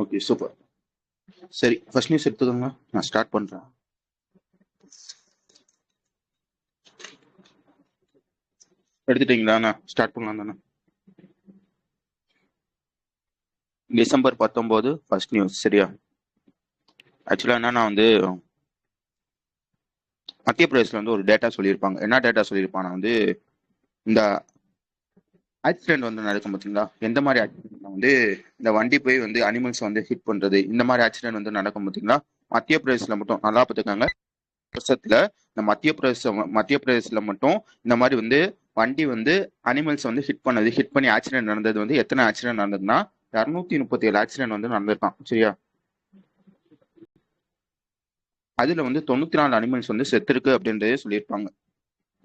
Okay, super. சரி, first news எடுத்துக்கோங்க. நான் ஸ்டார்ட் பண்றேன். எடுத்துட்டீங்களா? நான் ஸ்டார்ட் பண்ணலாம் தானே? December 19 first news. சரியா? ஆக்சுவலா என்னன்னா வந்து மத்திய பிரதேசல வந்து ஒரு டேட்டா சொல்லியிருப்பாங்க. என்ன டேட்டா சொல்லியிருப்பாங்கன்னா வந்து இந்த ஆக்சிடென்ட் வந்து நடக்கும் பார்த்தீங்களா? எந்த மாதிரி ஆக்சிடென்ட் வந்து இந்த வண்டி போய் வந்து அனிமல்ஸ் வந்து ஹிட் பண்றது, இந்த மாதிரி ஆக்சிடென்ட் வந்து நடக்கும் பார்த்தீங்களா? மத்திய பிரதேசல மட்டும் நல்லா பார்த்துக்கோங்க. வருஷத்துல இந்த மத்திய பிரதேசல மட்டும் இந்த மாதிரி வந்து வண்டி வந்து அனிமல்ஸ் வந்து ஹிட் பண்ணி ஆக்சிடென்ட் நடந்தது வந்து எத்தனை ஆக்சிடென்ட் நடந்ததுன்னா 237 ஆக்சிடென்ட் வந்து நடந்திருக்கான். சரியா? அதுல வந்து 94 அனிமல்ஸ் வந்து செத்துருக்கு அப்படின்றதே சொல்லியிருப்பாங்க.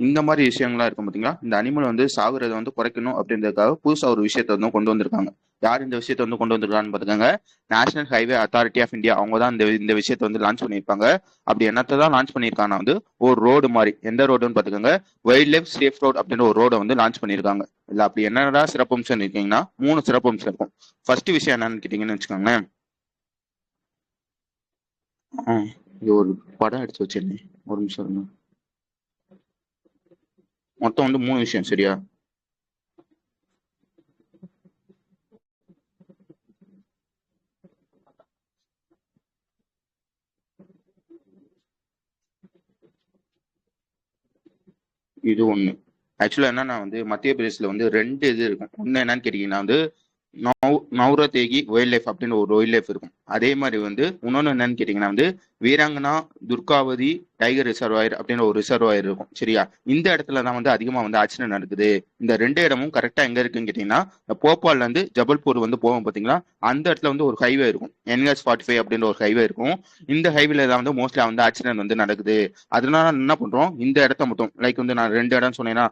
இந்த மாதிரி விஷயங்களா இருக்கும் பாத்தீங்களா? இந்த அனிமல் வந்து சாகுறதை வந்து குறைக்கணும் அப்படின்றதுக்காக புதுசா ஒரு விஷயத்த வந்து கொண்டு வந்திருக்காங்க. யார் இந்த விஷயத்த வந்து கொண்டு வந்திருக்கான்னு பாத்துக்கோங்க. National highway authority of India, அவங்க தான் இந்த விஷயத்த வந்து லான்ச் பண்ணியிருப்பாங்க. அப்படி என்னத்தை தான் லான்ச் பண்ணியிருக்காங்கன்னா வந்து ஒரு ரோடு மாதிரி, எந்த ரோடுன்னு பாத்துக்கோங்க, வைல்ட் லைஃப் சேஃப் ரோட் அப்படின்ற ஒரு ரோட வந்து லான்ச் பண்ணியிருக்காங்க. இல்ல அப்படி என்னடா சிறப்பம்சம் இருக்கீங்கன்னா 3 சிறப்பம்சம் இருக்கும். ஃபர்ஸ்ட் விஷயம் என்னன்னு கேட்டீங்கன்னு வச்சுக்கோங்களேன். இது ஒரு படம் எடுத்து வச்சிருந்தேன், ஒரு நிமிஷம் இருங்க. மொத்தம் வந்து 3 விஷயம். சரியா? இது ஒண்ணு. ஆக்சுவலா என்னன்னா வந்து மத்திய பிரதேசல வந்து 2 இது இருக்கும். ஒண்ணு என்னன்னு கேட்டீங்கன்னா வந்து நவ்ரதேகி வைல்ட் லைஃப் அப்படின்னு ஒரு வைல்ட் லைஃப் இருக்கும். அதே மாதிரி வந்து இன்னொன்னு என்னன்னு கேட்டீங்கன்னா வந்து வீராங்கனா துர்காவதி டைகர் ரிசர்வாயர் அப்படின்னு ஒரு ரிசர்வாயர் இருக்கும். சரியா? இந்த இடத்துல தான் வந்து அதிகமா வந்து ஆக்சிடென்ட் நடக்குது. இந்த 2 இடமும் கரெக்டா எங்க இருக்குன்னு கேட்டீங்கன்னா, இந்த போபால்ல இருந்து ஜபல்பூர் வந்து போவோம் பாத்தீங்களா? அந்த இடத்துல வந்து ஒரு ஹைவே இருக்கும், NH-45 அப்படின்ற ஒரு ஹைவே இருக்கும். இந்த ஹைவேல தான் வந்து மோஸ்ட்லி வந்து ஆக்சிடென்ட் வந்து நடக்குது. அதனால என்ன பண்றோம், இந்த இடத்த மட்டும் லைக் வந்து நான் 2 இடம் சொன்னேன்னா,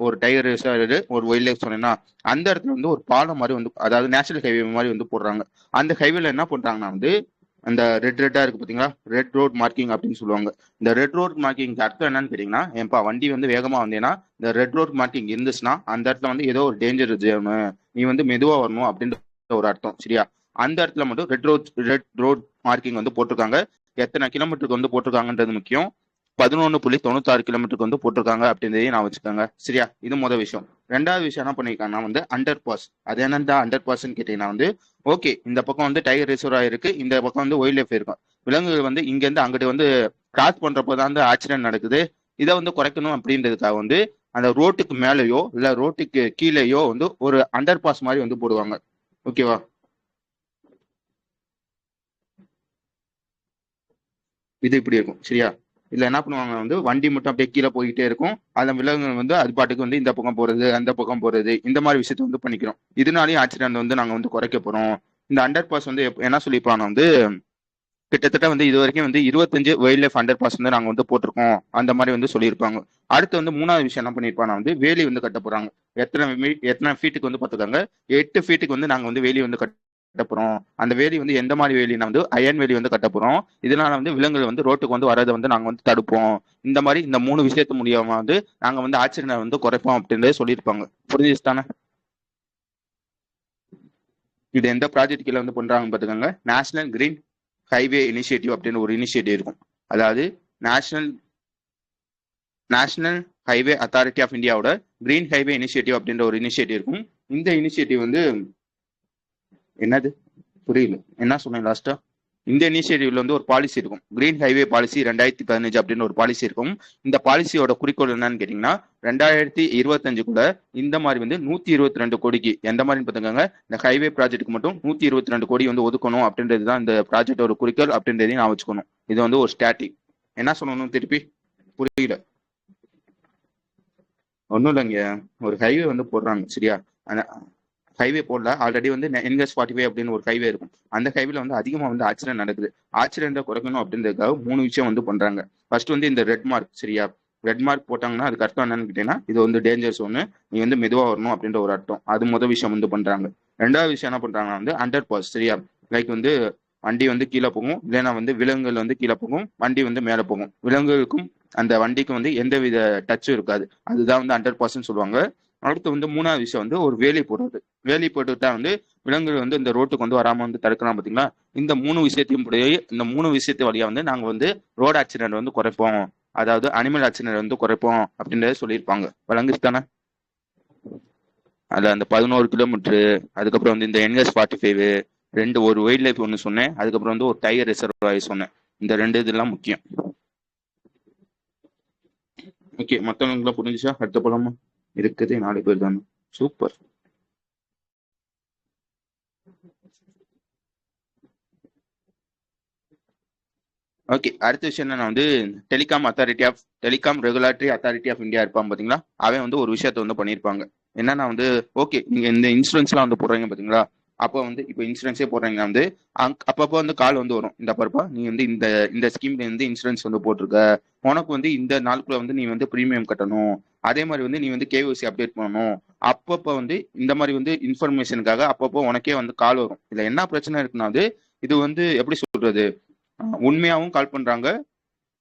ஒரு டைகர் ரிசர்வ் ஒரு வைல்ட் லைஃப் சொன்னேன்னா, அந்த இடத்துல வந்து ஒரு பாலம் மாதிரி வந்து, அதாவது நேஷனல் ஹைவே மாதிரி வந்து போடுறாங்க. அந்த ஹைவேல என்ன பண்றாங்கன்னா வந்து அந்த ரெட்டா இருக்கு பாத்தீங்களா? ரெட் ரோட் மார்க்கிங் அப்படின்னு சொல்லுவாங்க. இந்த ரெட் ரோட் மார்க்கிங் அர்த்தம் என்னன்னு கேட்டீங்கன்னா, ஏன்பா வண்டி வந்து வேகமா வந்தேன்னா இந்த ரெட் ரோட் மார்க்கிங் இருந்துச்சுன்னா அந்த இடத்துல வந்து ஏதோ ஒரு டேஞ்சர் ஜோனு, நீ வந்து மெதுவா வரணும் அப்படின்ற ஒரு அர்த்தம். சரியா? அந்த இடத்துல மட்டும் ரெட் ரோட் மார்க்கிங் வந்து போட்டிருக்காங்க. எத்தனை கிலோமீட்டருக்கு வந்து போட்டிருக்காங்கன்றது முக்கியம். 11.96 கிலோமீட்டருக்கு வந்து போட்டிருக்காங்க அப்படின்றதையும் நான் வச்சுக்கோங்க. சரியா? இது முதல் விஷயம். ரெண்டாவது விஷயம் என்ன பண்ணிருக்காங்கன்னா வந்து அண்டர் பாஸ். அது என்னன்னா அண்டர் பாஸ்ன்னு கேட்டீங்கன்னா வந்து ஓகே, இந்த பக்கம் வந்து டைகர் ரிசர்வா இருக்கு, இந்த பக்கம் வந்து வைல்ட் லைஃப் இருக்கும். விலங்குகள் வந்து இங்க இருந்து அங்கிட்டு வந்து கிராஸ் பண்றப்போ தான் வந்து ஆக்சிடென்ட் நடக்குது. இதை வந்து குறைக்கணும் அப்படின்றதுக்காக வந்து அந்த ரோட்டுக்கு மேலேயோ இல்ல ரோட்டுக்கு கீழேயோ வந்து ஒரு அண்டர் பாஸ் மாதிரி வந்து போடுவாங்க. ஓகேவா? இது இப்படி இருக்கும். சரியா? இதுல என்ன பண்ணுவாங்க வந்து வண்டி மட்டும் அப்படியே கீழே போயிட்டே இருக்கும். அந்த விலங்குகள் வந்து அது பாட்டுக்கு வந்து இந்த பக்கம் போறது அந்த பக்கம் போறது இந்த மாதிரி விஷயத்த வந்து பண்ணிக்கிறோம். இதனாலேயும் ஆக்சிடென்ட் வந்து நாங்க வந்து குறைக்க போறோம். இந்த அண்டர் பாஸ் வந்து என்ன சொல்லிப்பாங்க வந்து கிட்டத்தட்ட வந்து இது வரைக்கும் வந்து 25 வைல்ட் லைஃப் அண்டர் பாஸ் வந்து நாங்க வந்து போட்டிருக்கோம், அந்த மாதிரி வந்து சொல்லியிருப்பாங்க. அடுத்து வந்து மூணாவது விஷயம் என்ன பண்ணிருப்பாங்க வந்து வேலி வந்து கட்ட போறாங்க. எத்தனை ஃபீட்டுக்கு வந்து பார்த்துக்காங்க, 8 ஃபீட்டுக்கு வந்து நாங்க வந்து வேலி வந்து கட்ட போறோம். அந்த வேலி வந்து எந்த மாதிரி வேலினா வந்து அயன் வேலி வந்து கட்ட போறோம். இதனால வந்து விலங்குகள் வந்து ரோட்டுக்கு வந்து வரதை வந்து நாங்க வந்து தடுப்போம். இந்த மாதிரி இந்த 3 விஷயத்து மூலியமா வந்து நாங்க வந்து ஆக்சிடென்ட் வந்து குறைப்போம் அப்படின்றத சொல்லியிருப்பாங்க. புரிஞ்சுச்சு தானே? இது எந்த ப்ராஜெக்ட் கீழே வந்து பண்றாங்கன்னு பாத்துக்கோங்க. நேஷனல் கிரீன் ஹைவே இனிஷியேட்டிவ் அப்படின்னு ஒரு இனிஷியேட்டிவ் இருக்கும். அதாவது national national highway authority of இந்தியாவோட கிரீன் ஹைவே இனிஷியேட்டிவ் அப்படின்ற ஒரு இனிஷியேட்டிவ் இருக்கும். இந்த இனிஷியேட்டிவ் வந்து என்னது புரியல, என்ன சொன்னேன் லாஸ்டா? இந்த இனிஷியேட்டிவ்ல வந்து ஒரு பாலிசி இருக்கும், கிரீன் ஹைவே பாலிசி 2015 அப்படின்னு ஒரு பாலிசி இருக்கும். இந்த பாலிசியோட குறிக்கோள் என்னன்னு கேட்டீங்கன்னா 2025 இந்த மாதிரி வந்து 122 கோடிக்கு எந்த மாதிரி பார்த்துக்கோங்க, இந்த ஹைவே ப்ராஜெக்ட்டுக்கு மட்டும் 122 கோடி வந்து ஒதுக்கணும் அப்படின்றது தான் இந்த ப்ராஜெக்டோட குறிக்கோள் அப்படின்றதையும் நான் வச்சுக்கணும். இது வந்து ஒரு ஸ்டாட்டிக். என்ன சொல்லணும் திருப்பி? புரியல. ஒன்றும் இல்லைங்க, ஒரு ஹைவே வந்து போடுறாங்க. சரியா? அந்த ஹைவே போடல, ஆல்ரெடி வந்து NH-45 அப்படின்னு ஒரு ஹைவே இருக்கும். அந்த ஹைவேல வந்து அதிகமா வந்து ஆக்சிடென்ட் நடக்குது. ஆக்சிடென்ட்டை குறைக்கணும் அப்படின்றதுக்காக 3 விஷயம் வந்து பண்றாங்க. ஃபர்ஸ்ட் வந்து இந்த ரெட் மார்க். சரியா? ரெட் மார்க் போட்டாங்கன்னா அதுக்கு அர்த்தம் என்னன்னு கேட்டீங்கன்னா இது வந்து டேஞ்சர் ஒன்று, நீ வந்து மெதுவா வரணும் அப்படின்ற ஒரு அர்த்தம். அது முதல் விஷயம் வந்து பண்றாங்க. ரெண்டாவது விஷயம் என்ன பண்றாங்கன்னா வந்து அண்டர் பாஸ். சரியா? லைக் வந்து வண்டி வந்து கீழே போகும், இல்லைன்னா வந்து விலங்குகள் வந்து கீழே போகும், வண்டி வந்து மேலே போகும். விலங்குகளுக்கும் அந்த வண்டிக்கு வந்து எந்தவித டச்சும் இருக்காது. அதுதான் வந்து அண்டர் பாஸ்ன்னு சொல்லுவாங்க. அடுத்து வந்து மூணாவது விஷயம் வந்து ஒரு வேலி போடுறது. வேலி போட்டுட்டா வந்து விலங்குகள் வந்து இந்த ரோட்டுக்கு வந்து வராம வந்து தடுக்கலாம் பாத்தீங்களா. இந்த 3 விஷயத்தையும் போய் இந்த 3 விஷயத்து வழியா வந்து நாங்க வந்து ரோடு ஆக்சிடென்ட் வந்து குறைப்போம், அதாவது அனிமல் ஆக்சிடென்ட் வந்து குறைப்போம் அப்படின்றத சொல்லியிருப்பாங்க. விளங்குச்சு தானே? அதுல அந்த 11 கிலோமீட்டரு, அதுக்கப்புறம் வந்து இந்த NS-45, ஒரு வைல்ட் லைஃப் ஒன்று சொன்னேன், அதுக்கப்புறம் வந்து ஒரு டைகர் ரிசர்வாயர் சொன்னேன். இந்த 2 இதெல்லாம் முக்கியம். ஓகே, மற்றவங்களுக்குலாம் புரிஞ்சுச்சா? அடுத்த போலாமா? இருக்குது 4 பேர் தானே, சூப்பர். ஓகே, அடுத்த விஷயம் என்னன்னா வந்து telecom regulatory authority of India இருப்பான் பாத்தீங்களா. அவன் வந்து ஒரு விஷயத்த வந்து பண்ணியிருப்பாங்க. என்னன்னா வந்து, ஓகே நீங்க இந்த இன்சூரன்ஸ்லாம் வந்து போடுறீங்க பாத்தீங்களா, அப்போ வந்து இப்போ இன்சூரன்ஸே போடுறீங்கன்னா வந்து அப்பப்போ வந்து கால் வந்து வரும். இந்த பருப்பா நீ வந்து இந்த இந்த ஸ்கீம்ல வந்து இன்சூரன்ஸ் வந்து போட்டிருக்க, உனக்கு வந்து இந்த நாளுக்குள்ள வந்து நீ வந்து ப்ரீமியம் கட்டணும், அதே மாதிரி வந்து நீ வந்து KYC அப்டேட் பண்ணணும். அப்பப்போ வந்து இந்த மாதிரி வந்து இன்ஃபர்மேஷனுக்காக அப்பப்போ உனக்கே வந்து கால் வரும். இதுல என்ன பிரச்சனை இருக்குன்னா வந்து, இது வந்து எப்படி சொல்றது, உண்மையாவும் கால் பண்றாங்க,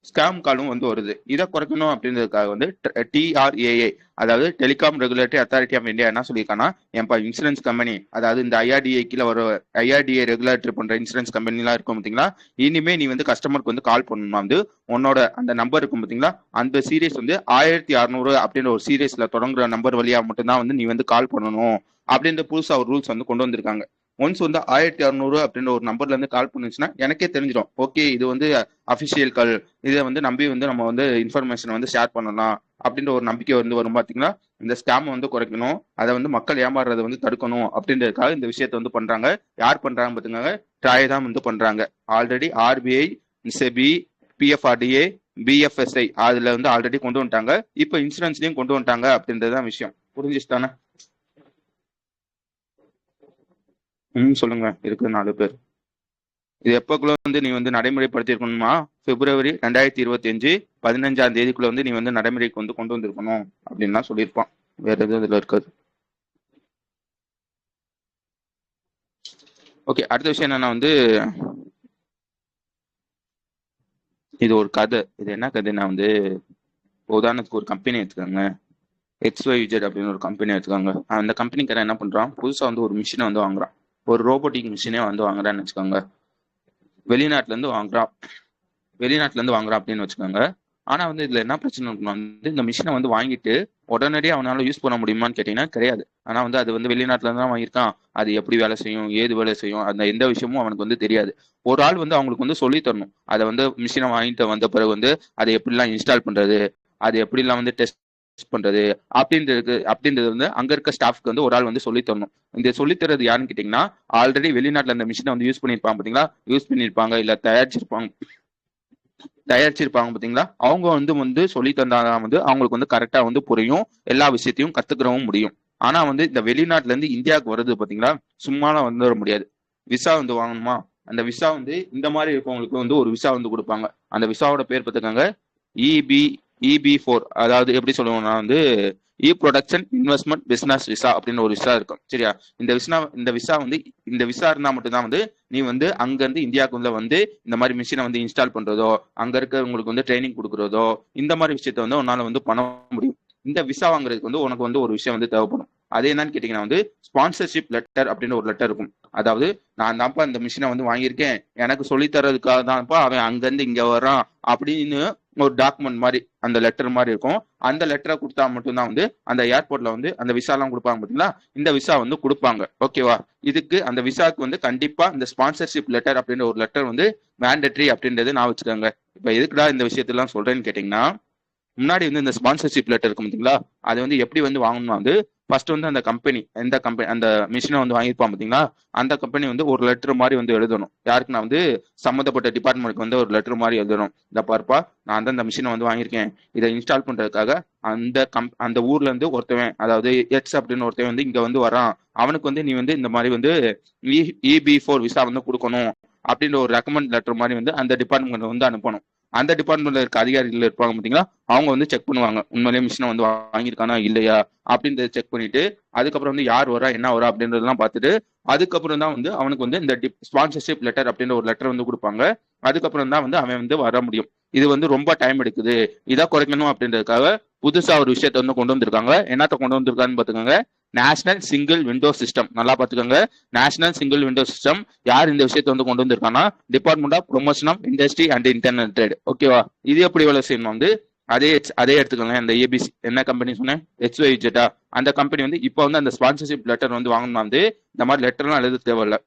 ஸ்கேம் காலும் வந்து வருது. இதை குறைக்கணும் அப்படின்றதுக்காக வந்து TRAA, அதாவது telecom regulatory authority of India என்ன சொல்லியிருக்காங்கன்னா, என் இன்சூரன்ஸ் கம்பெனி, அதாவது இந்த IRDA கீழே வர IRDA ரெகுலேட்டரி பண்ற இன்சூரன்ஸ் கம்பெனிலாம் இருக்கும் பார்த்தீங்களா, இனிமே நீ வந்து கஸ்டமருக்கு வந்து கால் பண்ணணும்னா வந்து உன்னோட அந்த நம்பர் இருக்கும் பார்த்தீங்களா, அந்த சீரியஸ் வந்து 1600 அப்படின்ற ஒரு சீரியஸ்ல தொடங்குற நம்பர் வழியா மட்டும்தான் வந்து நீ வந்து கால் பண்ணணும் அப்படின்ற புதுசா ஒரு ரூல்ஸ் வந்து கொண்டு வந்திருக்காங்க. ஒன்ஸ் வந்து 1600 அப்படின்ற ஒரு நம்பர்ல இருந்து கால் பண்ணுச்சுன்னா எனக்கே தெரிஞ்சிடும், ஓகே இது வந்து அபிஷியல் கால், இதை வந்து நம்பி வந்து நம்ம வந்து இன்ஃபர்மேஷன் வந்து ஷேர் பண்ணலாம் அப்படின்ற ஒரு நம்பிக்கை வந்து வரும் பாத்தீங்களா. இந்த ஸ்கேம் வந்து குறைக்கணும், அதை வந்து மக்கள் ஏமாறுறதை வந்து தடுக்கணும் அப்படின்றதுக்காக இந்த விஷயத்த வந்து பண்றாங்க. யார் பண்றாங்க பாத்தீங்கன்னா, ட்ராய் தான் வந்து பண்றாங்க. Already RBI, SEBI, PFRDA, BFSI அதுல வந்து ஆல்ரெடி கொண்டு வந்துட்டாங்க. இப்ப இன்சூரன்ஸ்லயும் கொண்டு வந்துட்டாங்க அப்படின்றதுதான் விஷயம். புரிஞ்சிச்சு தானே? சொல்லுங்க, இருக்கு 4 பேர். இது எப்பக்குள்ள வந்து நீ வந்து நடைமுறைப்படுத்திருக்கணுமா, February 2025 15ஆம் தேதிக்குள்ள வந்து நீ வந்து நடைமுறைக்கு வந்து கொண்டு வந்திருக்கணும் அப்படின்லாம் சொல்லியிருப்பான். வேற எதுவும் இதுல இருக்காது. ஓகே, அடுத்த விஷயம் என்னன்னா வந்து, இது ஒரு கதை. இது என்ன கதைன்னா வந்து, உதாரணத்துக்கு ஒரு கம்பெனி எடுத்துக்காங்க, XYZ அப்படின்னு ஒரு கம்பெனி எடுத்துக்காங்க. அந்த கம்பெனிக்காரன் என்ன பண்றான், புதுசா வந்து ஒரு மிஷினை வந்து வாங்குறான். ஒரு ரோபோட்டிக் மிஷினே வந்து வாங்குறான்னு வச்சுக்கோங்க. வெளிநாட்டுல இருந்து வாங்குறான் அப்படின்னு வச்சுக்கோங்க. ஆனா வந்து இதுல என்ன பிரச்சனை இருக்குன்னா வந்து, இந்த மிஷினை வந்து வாங்கிட்டு உடனடியாக அவனால யூஸ் பண்ண முடியுமான்னு கேட்டீங்கன்னா கிடையாது. ஆனா வந்து அது வந்து வெளிநாட்டுல இருந்து தான் வாங்கியிருக்கான், அது எப்படி வேலை செய்யும், ஏது வேலை செய்யும், அந்த எந்த விஷயமும் அவனுக்கு வந்து தெரியாது. ஒரு ஆள் வந்து அவங்களுக்கு வந்து சொல்லி தரணும். அதை வந்து மிஷினை வாங்கிட்டு வந்த பிறகு வந்து அதை எப்படிலாம் இன்ஸ்டால் பண்றது, அது எப்படிலாம் வந்து டெஸ்ட் பண்றது அப்படின்றது வந்து அங்க இருக்க ஸ்டாஃப்க்கு வந்து ஒரு ஆள் வந்து சொல்லி தரணும். இந்த சொல்லி தரது யாருன்னு கேட்டீங்கன்னா, ஆல்ரெடி வெளிநாட்டுல அந்த மிஷினை வந்து யூஸ் பண்ணிருப்பாங்க பாத்தீங்களா, யூஸ் பண்ணிருப்பாங்க இல்ல தயாரிச்சிருப்பாங்க பாத்தீங்களா, அவங்க வந்து வந்து சொல்லி தந்தாதான் வந்து அவங்களுக்கு வந்து கரெக்டா வந்து புரியும், எல்லா விஷயத்தையும் கத்துக்கிறவும் முடியும். ஆனா வந்து இந்த வெளிநாட்டுல இருந்து இந்தியாவுக்கு வருது பாத்தீங்களா, சும்மாலாம் வந்து வர முடியாது. விசா வந்து வாங்கணுமா, அந்த விசா வந்து இந்த மாதிரி இருக்கவங்களுக்கு வந்து ஒரு விசா வந்து கொடுப்பாங்க. அந்த விசாவோட பேர் பார்த்துக்காங்க, EB4. அதாவது எப்படி சொல்லுவோம்னா வந்து, ப்ரொடக்ஷன் இன்வெஸ்ட்மெண்ட் பிசினஸ் விசா அப்படின்னு ஒரு விசா இருக்கும். சரியா? இந்த விசா இருந்தா மட்டும்தான் வந்து நீ வந்து அங்க இருந்து இந்தியாவுக்குள்ள வந்து இந்த மாதிரி மிஷினை வந்து இன்ஸ்டால் பண்றதோ, அங்க இருக்கிறவங்களுக்கு வந்து ட்ரைனிங் கொடுக்குறதோ, இந்த மாதிரி விஷயத்த வந்து உன்னால வந்து பண்ண முடியும். இந்த விசா வாங்குறதுக்கு வந்து உனக்கு வந்து ஒரு விஷயம் வந்து தேவைப்படும். அது என்னன்னு கேட்டீங்கன்னா வந்து, ஸ்பான்சர்ஷிப் லெட்டர் அப்படின்னு ஒரு லெட்டர் இருக்கும். அதாவது, நான் தான்ப்பா இந்த மிஷினை வந்து வாங்கியிருக்கேன், எனக்கு சொல்லி தரதுக்காக தான்ப்பா அவன் அங்கிருந்து இங்க வர்றான் அப்படின்னு ஒரு டாக்குமெண்ட் மாதிரி, அந்த லெட்டர் மாதிரி இருக்கும். அந்த லெட்டரை கொடுத்தா மட்டும்தான் வந்து அந்த ஏர்போர்ட்ல வந்து அந்த விசா எல்லாம் கொடுப்பாங்க பாத்தீங்களா, இந்த விசா வந்து கொடுப்பாங்க. ஓகேவா? இதுக்கு அந்த விசாக்கு வந்து கண்டிப்பா இந்த ஸ்பான்சர்ஷிப் லெட்டர் அப்படின்ற ஒரு லெட்டர் வந்து மேண்டேட்டரி அப்படின்றது நான் வச்சுக்கோங்க. இப்ப எதுக்குடா இந்த விஷயத்தெல்லாம் சொல்றேன்னு கேட்டீங்கன்னா, முன்னாடி வந்து இந்த ஸ்பான்சர்ஷிப் லெட்டர் இருக்கும் பாத்தீங்களா, அது வந்து எப்படி வந்து வாங்கணும்னா வந்து, ஃபர்ஸ்ட் வந்து அந்த கம்பெனி அந்த மிஷினை வந்து வாங்கியிருப்பான் பாத்தீங்களா, அந்த கம்பெனி வந்து ஒரு லெட்டர் மாதிரி வந்து எழுதணும். யாருக்கு நான் வந்து சம்மந்தப்பட்ட டிபார்ட்மெண்ட்டுக்கு வந்து ஒரு லெட்டர் மாதிரி எழுதணும். இந்த பார்ப்பா, நான் தான் இந்த மிஷினை வந்து வாங்கியிருக்கேன், இதை இன்ஸ்டால் பண்றதுக்காக அந்த ஊர்ல இருந்து ஒருத்தவன், அதாவது எக்ஸ் அப்படின்னு ஒருத்தவன் வந்து இங்க வந்து வரான், அவனுக்கு வந்து நீ வந்து இந்த மாதிரி வந்து EB4 விசா வந்து கொடுக்கணும் அப்படின்ற ஒரு ரெக்கமெண்ட் லெட்டர் மாதிரி வந்து அந்த டிபார்ட்மெண்ட் வந்து அனுப்பணும். அந்த டிபார்ட்மெண்ட்ல இருக்க அதிகாரிகள் இருப்பாங்க பாத்தீங்களா, அவங்க வந்து செக் பண்ணுவாங்க, உண்மையிலேயே மிஷினை வந்து வாங்கியிருக்கானா இல்லையா அப்படின்றத செக் பண்ணிட்டு, அதுக்கப்புறம் வந்து யார் வரா என்ன வரா அப்படின்றதெல்லாம் பார்த்துட்டு, அதுக்கப்புறம் தான் வந்து அவனுக்கு வந்து இந்த ஸ்பான்சர்ஷிப் லெட்டர் அப்படின்ற ஒரு லெட்டர் வந்து கொடுப்பாங்க. அதுக்கப்புறம் தான் வந்து அவன் வந்து வர முடியும். இது வந்து ரொம்ப டைம் எடுக்குது, இதை குறைக்கணும் அப்படின்றதுக்காக புதுசா ஒரு விஷயத்த வந்து கொண்டு வந்திருக்காங்க. என்னத்த கொண்டு வந்திருக்கான்னு பாத்துக்கோங்க, நேஷனல் சிங்கிள் விண்டோ சிஸ்டம். நல்லா பார்த்துக்கோங்க. நேஷனல் சிங்கிள் விண்டோ சிஸ்டம் யார் இந்த விஷயத்தை வந்து கொண்டு வந்திருக்காங்கன்னா department of promotion of industry and internet trade. ஓகேவா? இது எப்படி வேலை செய்யணும் வந்து அதே எடுத்துக்கோங்க. இந்த ஏபிசி என்ன கம்பெனி சொன்னேன், HYZ. அந்த கம்பெனி வந்து இப்போ வந்து அந்த ஸ்பான்சர்ஷிப் லெட்டர் வந்து வாங்கணும்னா வந்து இந்த மாதிரி லெட்டர்லாம் எழுத தேவையில்ல.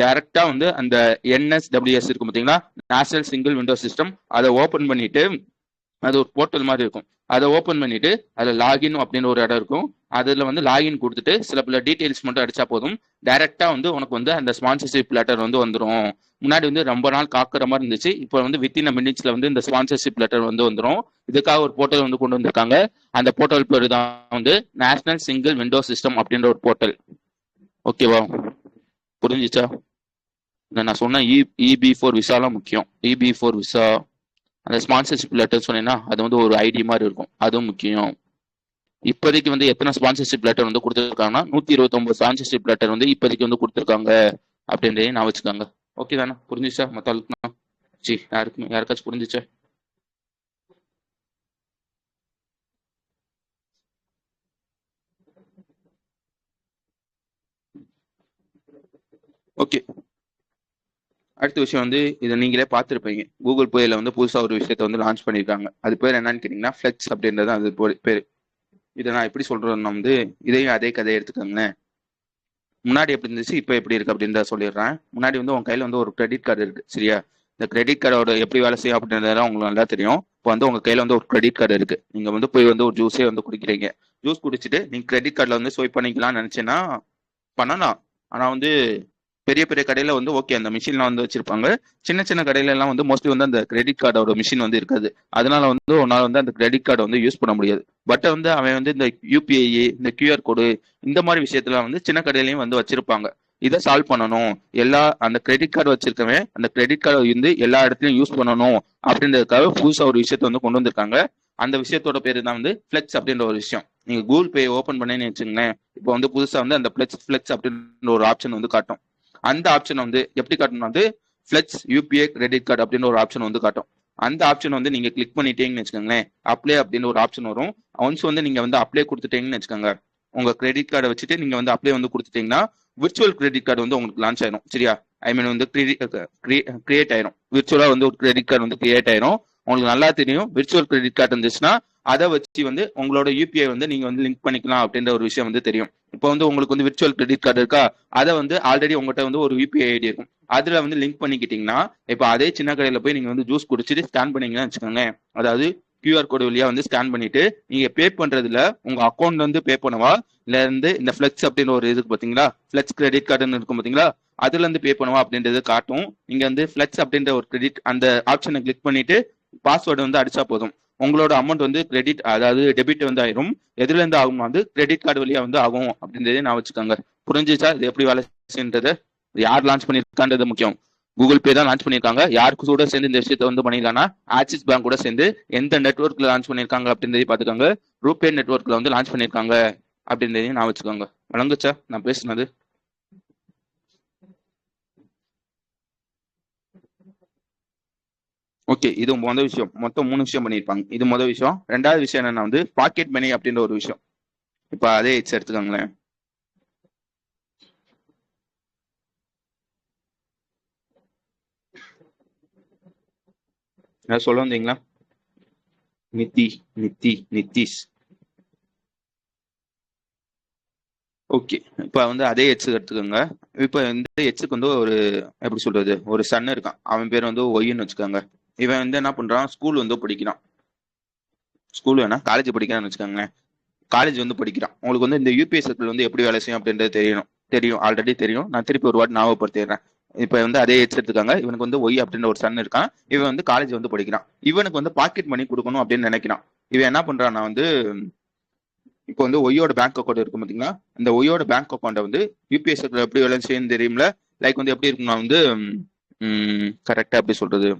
டைரக்டா வந்து அந்த NSWS இருக்கும் பார்த்தீங்களா, நேஷனல் சிங்கிள் விண்டோ சிஸ்டம், அதை ஓப்பன் பண்ணிட்டு அது ஒரு போர்ட்டல் மாதிரி இருக்கும். அதை ஓப்பன் பண்ணிட்டு அதில் லாகின் அப்படின்னு ஒரு இடம் இருக்கும். அதில் வந்து லாகின் கொடுத்துட்டு சில பல டீட்டெயில்ஸ் மட்டும் அடிச்சா போதும். டைரக்டா வந்து உனக்கு வந்து அந்த ஸ்பான்சர்ஷிப் லெட்டர் வந்து வந்துடும். முன்னாடி வந்து ரொம்ப நாள் காக்குற மாதிரி இருந்துச்சு. இப்போ வந்து வித்தின் மினிட்ஸ்ல வந்து இந்த ஸ்பான்சர்ஷிப் லெட்டர் வந்து வந்துடும். இதுக்காக ஒரு போர்ட்டல் வந்து கொண்டு வந்திருக்காங்க. அந்த போர்ட்டல் பேர் தான் வந்து நேஷனல் சிங்கிள் விண்டோ சிஸ்டம் அப்படின்ற ஒரு போர்ட்டல். ஓகேவா? புரிஞ்சிச்சா? நான் சொன்ன EB4 விசாலாம் முக்கியம். EB4 விசா, அந்த ஸ்பான்சர்ஷிப் லெட்டர் சொன்னீங்கன்னா அது வந்து ஒரு ஐடி மாதிரி இருக்கும், அதுவும் முக்கியம். இப்போதைக்கு வந்து எத்தனை ஸ்பான்சர்ஷிப் லெட்டர் வந்து கொடுத்துருக்காங்கன்னா 129 ஸ்பான்சர்ஷிப் லெட்டர் வந்து இப்போதைக்கு வந்து கொடுத்துருக்காங்க அப்படின்றதையும் நான் வச்சுக்காங்க. ஓகே தானே? புரிஞ்சிச்சா? மற்ற யாருக்காச்சும் புரிஞ்சிச்சா? ஓகே, அடுத்த விஷயம் வந்து இதை நீங்களே பார்த்துருப்பீங்க. கூகுள் பேல வந்து புதுசாக ஒரு விஷயத்த வந்து லான்ச் பண்ணியிருக்காங்க. அது பேர் என்னன்னு கேட்டிங்கன்னா ஃப்ளெக்ஸ் அப்படின்றது அது பேர். இதை நான் எப்படி சொல்றேன்னா வந்து இதையும் அதே கதையை எடுத்துக்கோங்களேன். முன்னாடி எப்படி இருந்துச்சு, இப்போ எப்படி இருக்கு அப்படின்றத சொல்லிடுறேன். முன்னாடி வந்து உங்க கையில வந்து ஒரு கிரெடிட் கார்டு இருக்கு, சரியா? இந்த கிரெடிட் கார்டோட எப்படி வேலை செய்யும் அப்படின்றதெல்லாம் உங்களுக்கு நல்லா தெரியும். இப்போ வந்து உங்க கையில வந்து ஒரு கிரெடிட் கார்டு இருக்கு. நீங்க வந்து போய் வந்து ஒரு ஜூஸே வந்து குடிக்கிறீங்க. ஜூஸ் குடிச்சிட்டு நீங்க கிரெடிட் கார்டில் வந்து ஸ்வைப் பண்ணிக்கலாம்னு நினைச்சேன்னா பண்ணலாம். ஆனா வந்து பெரிய பெரிய கடையில வந்து ஓகே அந்த மிஷின்லாம் வந்து வச்சிருப்பாங்க. சின்ன சின்ன கடையில எல்லாம் வந்து மோஸ்ட்லி வந்து அந்த கிரெடிட் கார்டோட மிஷின் வந்து இருக்காது. அதனால வந்து உன்னால வந்து அந்த கிரெடிட் கார்டை வந்து யூஸ் பண்ண முடியாது. பட் வந்து அவன் வந்து இந்த UPI, இந்த QR கோடு, இந்த மாதிரி விஷயத்துல வந்து சின்ன கடையிலையும் வந்து வச்சிருப்பாங்க. இதை சால்வ் பண்ணணும். அந்த கிரெடிட் கார்டு வச்சிருக்கவன் அந்த கிரெடிட் கார்டை வந்து எல்லா இடத்துலயும் யூஸ் பண்ணணும் அப்படின்றதுக்காக புதுசா ஒரு விஷயத்த வந்து கொண்டு வந்திருக்காங்க. அந்த விஷயத்தோட பேரு தான் வந்து ஃபிளெக்ஸ் அப்படின்ற ஒரு விஷயம். நீங்க கூகுள் பே ஓபன் பண்ணேன்னு வச்சுங்களேன், இப்போ வந்து புதுசா வந்து அந்த ஃபிளெக்ஸ் அப்படின்ற ஒரு ஆப்ஷன் வந்து காட்டும். அந்த ஆப்ஷன் வந்து எப்படி காட்டணும் வந்து ஃபிளெக்ஸ் UPI கிரெடிட் கார்டு அப்படின்னு ஒரு ஆப்ஷன் வந்து காட்டும். அந்த ஆப்ஷன் வந்து நீங்க கிளிக் பண்ணிட்டீங்கன்னு வச்சுக்கோங்களேன், அப்ளை அப்படின்னு ஒரு ஆப்ஷன் வரும். ஒன்ஸ் வந்து நீங்க வந்து அப்ளை கொடுத்துட்டீங்கன்னு வச்சுக்கோங்க, உங்க கிரெடிட் கார்டை வச்சுட்டு நீங்க வந்து அப்ளை வந்து கொடுத்துட்டீங்கன்னா விர்ச்சுவல் கிரெடிட் கார்டு வந்து உங்களுக்கு லான்ச் ஆயிடும். சரியா? ஐ மீன் வந்து கிரியேட் ஆயிரும். விர்ச்சுவலா வந்து ஒரு கிரெடிட் கார்டு வந்து கிரியேட் ஆயிரும். உங்களுக்கு நல்லா தெரியும், விர்ச்சுவல் கிரெடிட் கார்டு இருந்துச்சுன்னா அதை வச்சு வந்து உங்களோட UPI வந்து நீங்க வந்து லிங்க் பண்ணிக்கலாம் அப்படின்ற ஒரு விஷயம் வந்து தெரியும். இப்போ வந்து உங்களுக்கு வந்து விர்ச்சுவல் கிரெடிட் கார்டு இருக்கா, அதை வந்து ஆல்ரெடி உங்கள்கிட்ட வந்து ஒரு UPI ஐடி இருக்கும், அதுல வந்து லிங்க் பண்ணிக்கிட்டீங்கன்னா இப்போ அதே சின்ன கடையில போய் நீங்க வந்து ஜூஸ் குடிச்சிட்டு ஸ்கேன் பண்ணீங்கன்னு வச்சுக்கோங்க, அதாவது QR கோடு வழியா வந்து ஸ்கேன் பண்ணிட்டு நீங்க பே பண்றதுல உங்க அக்கௌண்ட்ல இருந்து பே பண்ணவா, இல்ல இருந்து இந்த ஃபிளெக்ஸ் அப்படின்னு ஒரு இதுக்கு பாத்தீங்களா, ஃபிளெக்ஸ் கிரெடிட் கார்டுன்னு இருக்கும் பாத்தீங்களா, அதுல இருந்து பே பண்ணுவா அப்படின்றது காட்டும். நீங்க வந்து ஃபிளெக்ஸ் அப்படின்ற ஒரு கிரெடிட் அந்த ஆப்ஷனை கிளிக் பண்ணிட்டு பாஸ்வேர்டு வந்து அடிச்சா போதும், உங்களோட அமௌண்ட் வந்து கிரெடிட் அதாவது டெபிட் வந்து ஆயிரும். எதுல இருந்து ஆகும் வந்து கிரெடிட் கார்டு வழியா வந்து ஆகும் அப்படின்றதே நான் வச்சுக்கோங்க. புரிஞ்சிச்சா இது எப்படி வேலை செய்யறது? யார் லான்ச் பண்ணிருக்கான்றது முக்கியம். கூகுள் பே தான் லான்ச் பண்ணிருக்காங்க. யாருக்கு கூட சேர்ந்து இந்த விஷயத்த வந்து பண்ணிருக்காங்கன்னா ஆக்சிஸ் பேங்க் கூட சேர்ந்து எந்த நெட்ஒர்க்ல லான்ச் பண்ணிருக்காங்க அப்படின்றதையும் பாத்துக்கோங்க. ரூபே நெட்ஒர்க்ல வந்து லான்ச் பண்ணிருக்காங்க அப்படின்றதையும் நான் வச்சுக்கோங்க. வழங்குச்சா நான் பேசுனது? ஓகே, இது முதல் விஷயம். மொத்தம் 3 விஷயம் பண்ணியிருப்பாங்க. இது முதல் விஷயம். ரெண்டாவது விஷயம் என்னன்னா வந்து பாக்கெட் மணி அப்படின்ற ஒரு விஷயம். இப்ப அதே எடுத்துக்கோங்களேன். சொல்ல வந்தீங்களா? நிதிஷ். ஓகே, இப்ப வந்து அதே எடுத்துக்கோங்க. இப்ப இந்த எச்சுக்கு வந்து ஒரு எப்படி சொல்றது, ஒரு சன் இருக்கான். அவன் பேர் வந்து ஒய்ன்னு வச்சுக்கோங்க. இவன் வந்து என்ன பண்றான், ஸ்கூல் வந்து படிக்கிறான். ஸ்கூல் வேணா காலேஜ் படிக்கிறான்னு வச்சுக்கோங்களேன். காலேஜ் வந்து படிக்கிறான். உங்களுக்கு வந்து இந்த UPI சர்க்கிள் வந்து எப்படி வேலை செய்யும் அப்படின்றது தெரியும், ஆல்ரெடி தெரியும். நான் திருப்பி ஒரு வாட்டி ஞாபகப்படுத்திடுறேன். இப்ப வந்து அதே எடுத்துக்காங்க. இவனுக்கு வந்து ஒய் அப்படின்ற ஒரு சன் இருக்கான். இவன் வந்து காலேஜ் வந்து படிக்கிறான். இவனுக்கு வந்து பாக்கெட் மணி கொடுக்கணும் அப்படின்னு நினைக்கிறான். இவன் என்ன பண்றான்னா வந்து இப்போ வந்து ஒய்யோட பேங்க் அக்கௌண்ட் இருக்கும் பாத்தீங்களா, அந்த ஒய்யோட பேங்க் அக்கௌண்ட்டை வந்து UPI சர்க்கிள் எப்படி வேலை செய்யும் தெரியும்ல. லைக் வந்து எப்படி இருக்கும்னா வந்து கரெக்டா எப்படி சொல்றது,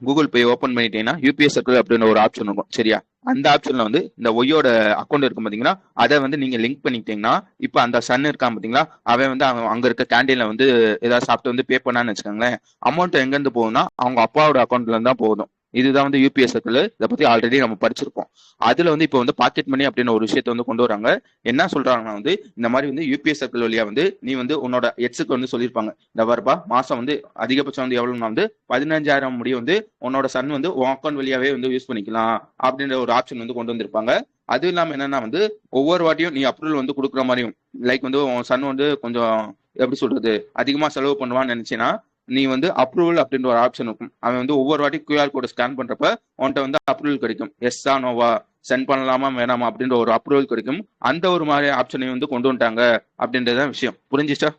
கூகுள் பே ஓப்பன் பண்ணிட்டீங்கன்னா UPI சர்க்கிள் அப்படின்னு ஒரு ஆப்ஷன் இருக்கும். சரியா? அந்த ஆப்ஷன்ல வந்து இந்த ஒய்யோட அக்கௌண்ட் இருக்கும் பாத்தீங்கன்னா, அதை வந்து நீங்க லிங்க் பண்ணிட்டீங்கன்னா இப்ப அந்த சன் இருக்கான் பாத்தீங்களா, அவன் வந்து அவன் அங்க இருக்க கேண்டீன்ல வந்து ஏதாவது சாப்பிட்டு வந்து பே பண்ணான்னு வச்சுக்கோங்களேன், அமௌண்ட் எங்க இருந்து போகும்னா அவங்க அப்பாவோட அக்கௌண்ட்ல இருந்து தான் போதும். இதுதான் வந்து யூபிஎஸ் சர்க்கிள். இதை பத்தி ஆல்ரெடி நம்ம படிச்சிருப்போம். அதுல வந்து இப்போ வந்து பாக்கெட் மணி அப்படின்னு ஒரு விஷயத்த வந்து கொண்டு வராங்க. என்ன சொல்றாங்கன்னா வந்து இந்த மாதிரி வந்து யூபிஎஸ் சர்க்கிள் வழியா வந்து நீ வந்து உன்னோட எட்ஸுக்கு வந்து சொல்லியிருப்பாங்க, இந்த வரப்பா மாசம் வந்து அதிகபட்சம் வந்து எவ்வளவுனா வந்து 15,000 முடிய வந்து உன்னோட சன் வந்து உன் அக்கௌண்ட் வழியாவே வந்து யூஸ் பண்ணிக்கலாம் அப்படின்ற ஒரு ஆப்ஷன் வந்து கொண்டு வந்திருப்பாங்க. அது இல்லாம என்னன்னா வந்து ஒவ்வொரு வாட்டியும் நீ அப்ரூவல் வந்து கொடுக்குற மாதிரியும், லைக் வந்து உன் சன் வந்து கொஞ்சம் எப்படி சொல்றது அதிகமா செலவு பண்ணுவான்னு நினைச்சேன்னா நீ வந்து அப்ரூவல் அப்படின்ற ஒரு ஆப்ஷன் இருக்கும். அவன் வந்து ஒவ்வொரு வாட்டி QR கோட் ஸ்கேன் பண்றப்ப உன்கிட்ட வந்து அப்ரூவல் கிடைக்கும். எஸ்ஸா நோவா சென்ட் பண்ணலாமா வேணாமா அப்படின்ற ஒரு அப்ரூவல் கிடைக்கும். அந்த ஒரு மாதிரி ஆப்ஷனையும் வந்து கொண்டு வந்துட்டாங்க அப்படின்றதான் விஷயம். புரிஞ்சிச்சா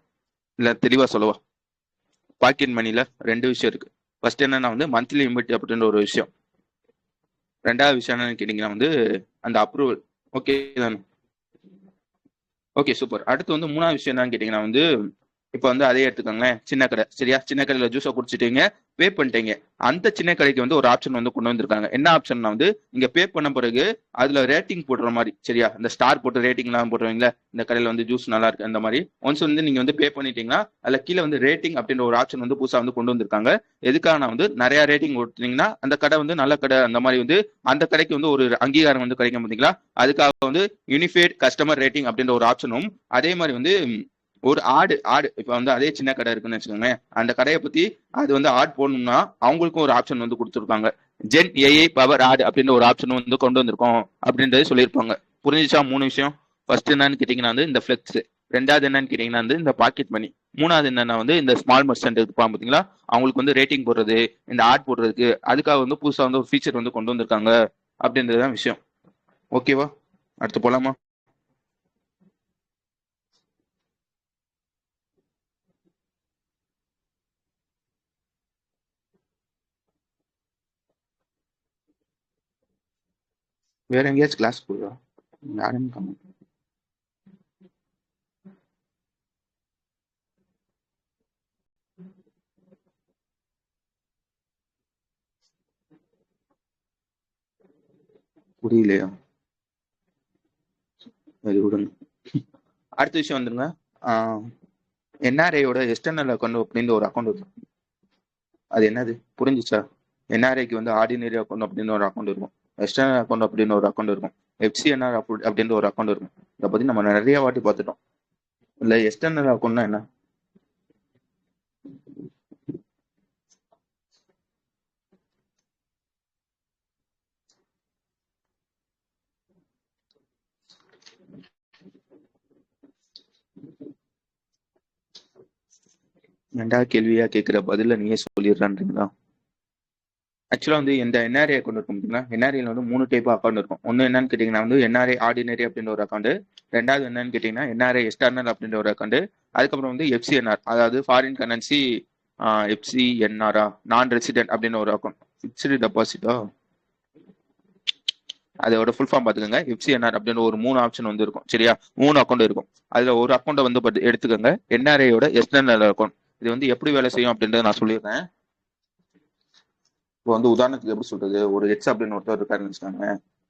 இல்ல தெளிவா சொல்லவா? பாக்கெட் மணில ரெண்டு விஷயம் இருக்கு. ஃபர்ஸ்ட் என்னன்னா வந்து மந்த்லி லிமிட் அப்படின்ற ஒரு விஷயம். ரெண்டாவது விஷயம் என்னன்னு கேட்டீங்கன்னா வந்து அந்த அப்ரூவல். ஓகே தானே? Okay super. அடுத்து வந்து மூணாவது விஷயம் என்னன்னு கேட்டீங்கன்னா வந்து இப்போ வந்து அதே எடுத்துக்கோங்களேன், சின்ன கடை சரியா, சின்ன கடையில் ஜூஸை குடிச்சிட்டீங்க, பே பண்ணிட்டீங்க. அந்த சின்ன கடைக்கு வந்து ஒரு ஆப்ஷன் வந்து கொண்டு வந்திருக்காங்க. என்ன ஆப்ஷன்னா வந்து இங்க பே பண்ண பிறகு அதுல ரேட்டிங் போடுற மாதிரி சரியா, இந்த ஸ்டார் போட்டு ரேட்டிங்லாம் போட்டுருவீங்களா, இந்த கடையில் வந்து ஜூஸ் நல்லா இருக்கு அந்த மாதிரி. ஒன்ஸ் வந்து நீங்க வந்து பே பண்ணிட்டீங்கன்னா அதுல கீழே வந்து ரேட்டிங் அப்படின்ற ஒரு ஆப்ஷன் வந்து புதுசா வந்து கொண்டு வந்திருக்காங்க. எதுக்காக வந்து நிறைய ரேட்டிங் கொடுத்தீங்கன்னா அந்த கடை வந்து நல்ல கடை அந்த மாதிரி வந்து அந்த கடைக்கு வந்து ஒரு அங்கீகாரம் வந்து கிடைக்கும் பார்த்தீங்களா. அதுக்காக வந்து யூனிஃபைட் கஸ்டமர் ரேட்டிங் அப்படின்ற ஒரு ஆப்ஷனும், அதே மாதிரி வந்து ஒரு ஆடு ஆடு இப்ப வந்து அதே சின்ன கடை இருக்குன்னு வச்சுக்கோங்க, அந்த கடையை பத்தி அது வந்து ஆட் போடணும்னா அவங்களுக்கும் ஒரு ஆப்ஷன் வந்து கொடுத்துருக்காங்க. ஜென் ஏஐ பவர் ஆட் அப்படின்ற ஒரு ஆப்ஷன் வந்து கொண்டு வந்திருக்கோம் அப்படின்றது சொல்லியிருப்பாங்க. புரிஞ்சிச்சா மூணு விஷயம்? ஃபர்ஸ்ட் என்னன்னு கேட்டீங்கன்னா வந்து இந்த ஃபிளெக்ஸ், ரெண்டாவது என்னன்னு கேட்டீங்கன்னா வந்து இந்த பாக்கெட் மணி, மூணாவது என்னன்னா வந்து இந்த ஸ்மால் மர்ச்சன்ட் இருப்பாங்க பாத்தீங்களா, அவங்களுக்கு வந்து ரேட்டிங் போடுறது இந்த ஆட் போடுறதுக்கு அதுக்காக வந்து புதுசா வந்து ஒரு ஃபீச்சர் வந்து கொண்டு வந்திருக்காங்க அப்படின்றதுதான் விஷயம். ஓகேவா? அடுத்து போலாமா? வேற எங்கேயாச்சும் கிளாஸ் போகுதா? யாரும் காணோம். புரியலையா? சரி விடுங்க. அடுத்த விஷயம் வந்துருங்க. என்ஆர்ஐயோட எக்ஸ்டர்னல் அக்கௌண்ட் அப்படின்னு ஒரு அக்கௌண்ட் இருக்கும். அது என்னது புரிஞ்சுச்சா? என்ஆர்ஐக்கு வந்து ஆர்டினரி அக்கௌண்ட் அப்படின்னு ஒரு அக்கௌண்ட் இருக்கும், எக்ஸ்டர்னல் அக்கௌண்ட் அப்படின்னு ஒரு அக்கௌண்ட் இருக்கும், எஃப்சிஎன்ஆர் அப்படின்ற ஒரு அக்கௌண்ட் இருக்கும். இதை பத்தி நம்ம நிறைய வாட்டி பார்த்துட்டோம். இல்ல எக்ஸ்டர்னல் அக்கௌண்ட்னா என்ன? ரெண்டா கேள்வியா கேட்கிற பதில நீயே சொல்லிடுறான்றீங்களா? ஆக்சுவலா வந்து இந்த என்ஆர்ஐ அக்கௌண்ட் இருக்கும் பார்த்தீங்களா, என்ஆர்ஐல வந்து மூணு டைப் அக்கௌண்ட் இருக்கும். ஒன்னு என்னன்னு கேட்டீங்கன்னா வந்து என்ஆர்ஐ ஆர்டினரி அப்படின்ற ஒரு அக்கௌண்ட், ரெண்டாவது என்னன்னு கேட்டீங்கன்னா என்ஆர்ஐ எக்ஸ்டர்னல் அப்படின்ற ஒரு அக்கௌண்ட், அதுக்கப்புறம் வந்து எஃப்சிஎன்ஆர் அதாவது ஃபாரின் கரன்சி எஃப்சிஎன்ஆரா நான் ரெசிடென்ட் அப்படின்னு ஒரு அக்கௌண்ட், ஃபிக்ஸ்டு டெபாசிட்டா அதோட ஃபுல் ஃபார்ம் பாத்துக்கோங்க. எஃப்சிஎன்ஆர் அப்படின்னு ஒரு மூணு ஆப்ஷன் வந்து இருக்கும் சரியா, மூணு அக்கௌண்ட் இருக்கும். அதுல ஒரு அக்கௌண்ட்டை வந்து எடுத்துக்கோங்க, என்ஆர்ஐயோட எக்ஸ்டர்னல் அக்கௌண்ட். இது வந்து எப்படி வேலை செய்யும் அப்படின்றத நான் சொல்லிடுறேன். இப்போ வந்து உதாரணத்துக்கு எப்படி சொல்றது, ஒரு எக்ஸ் அப்படின்னு ஒருத்தர் இருக்காருன்னு வச்சுக்காங்க.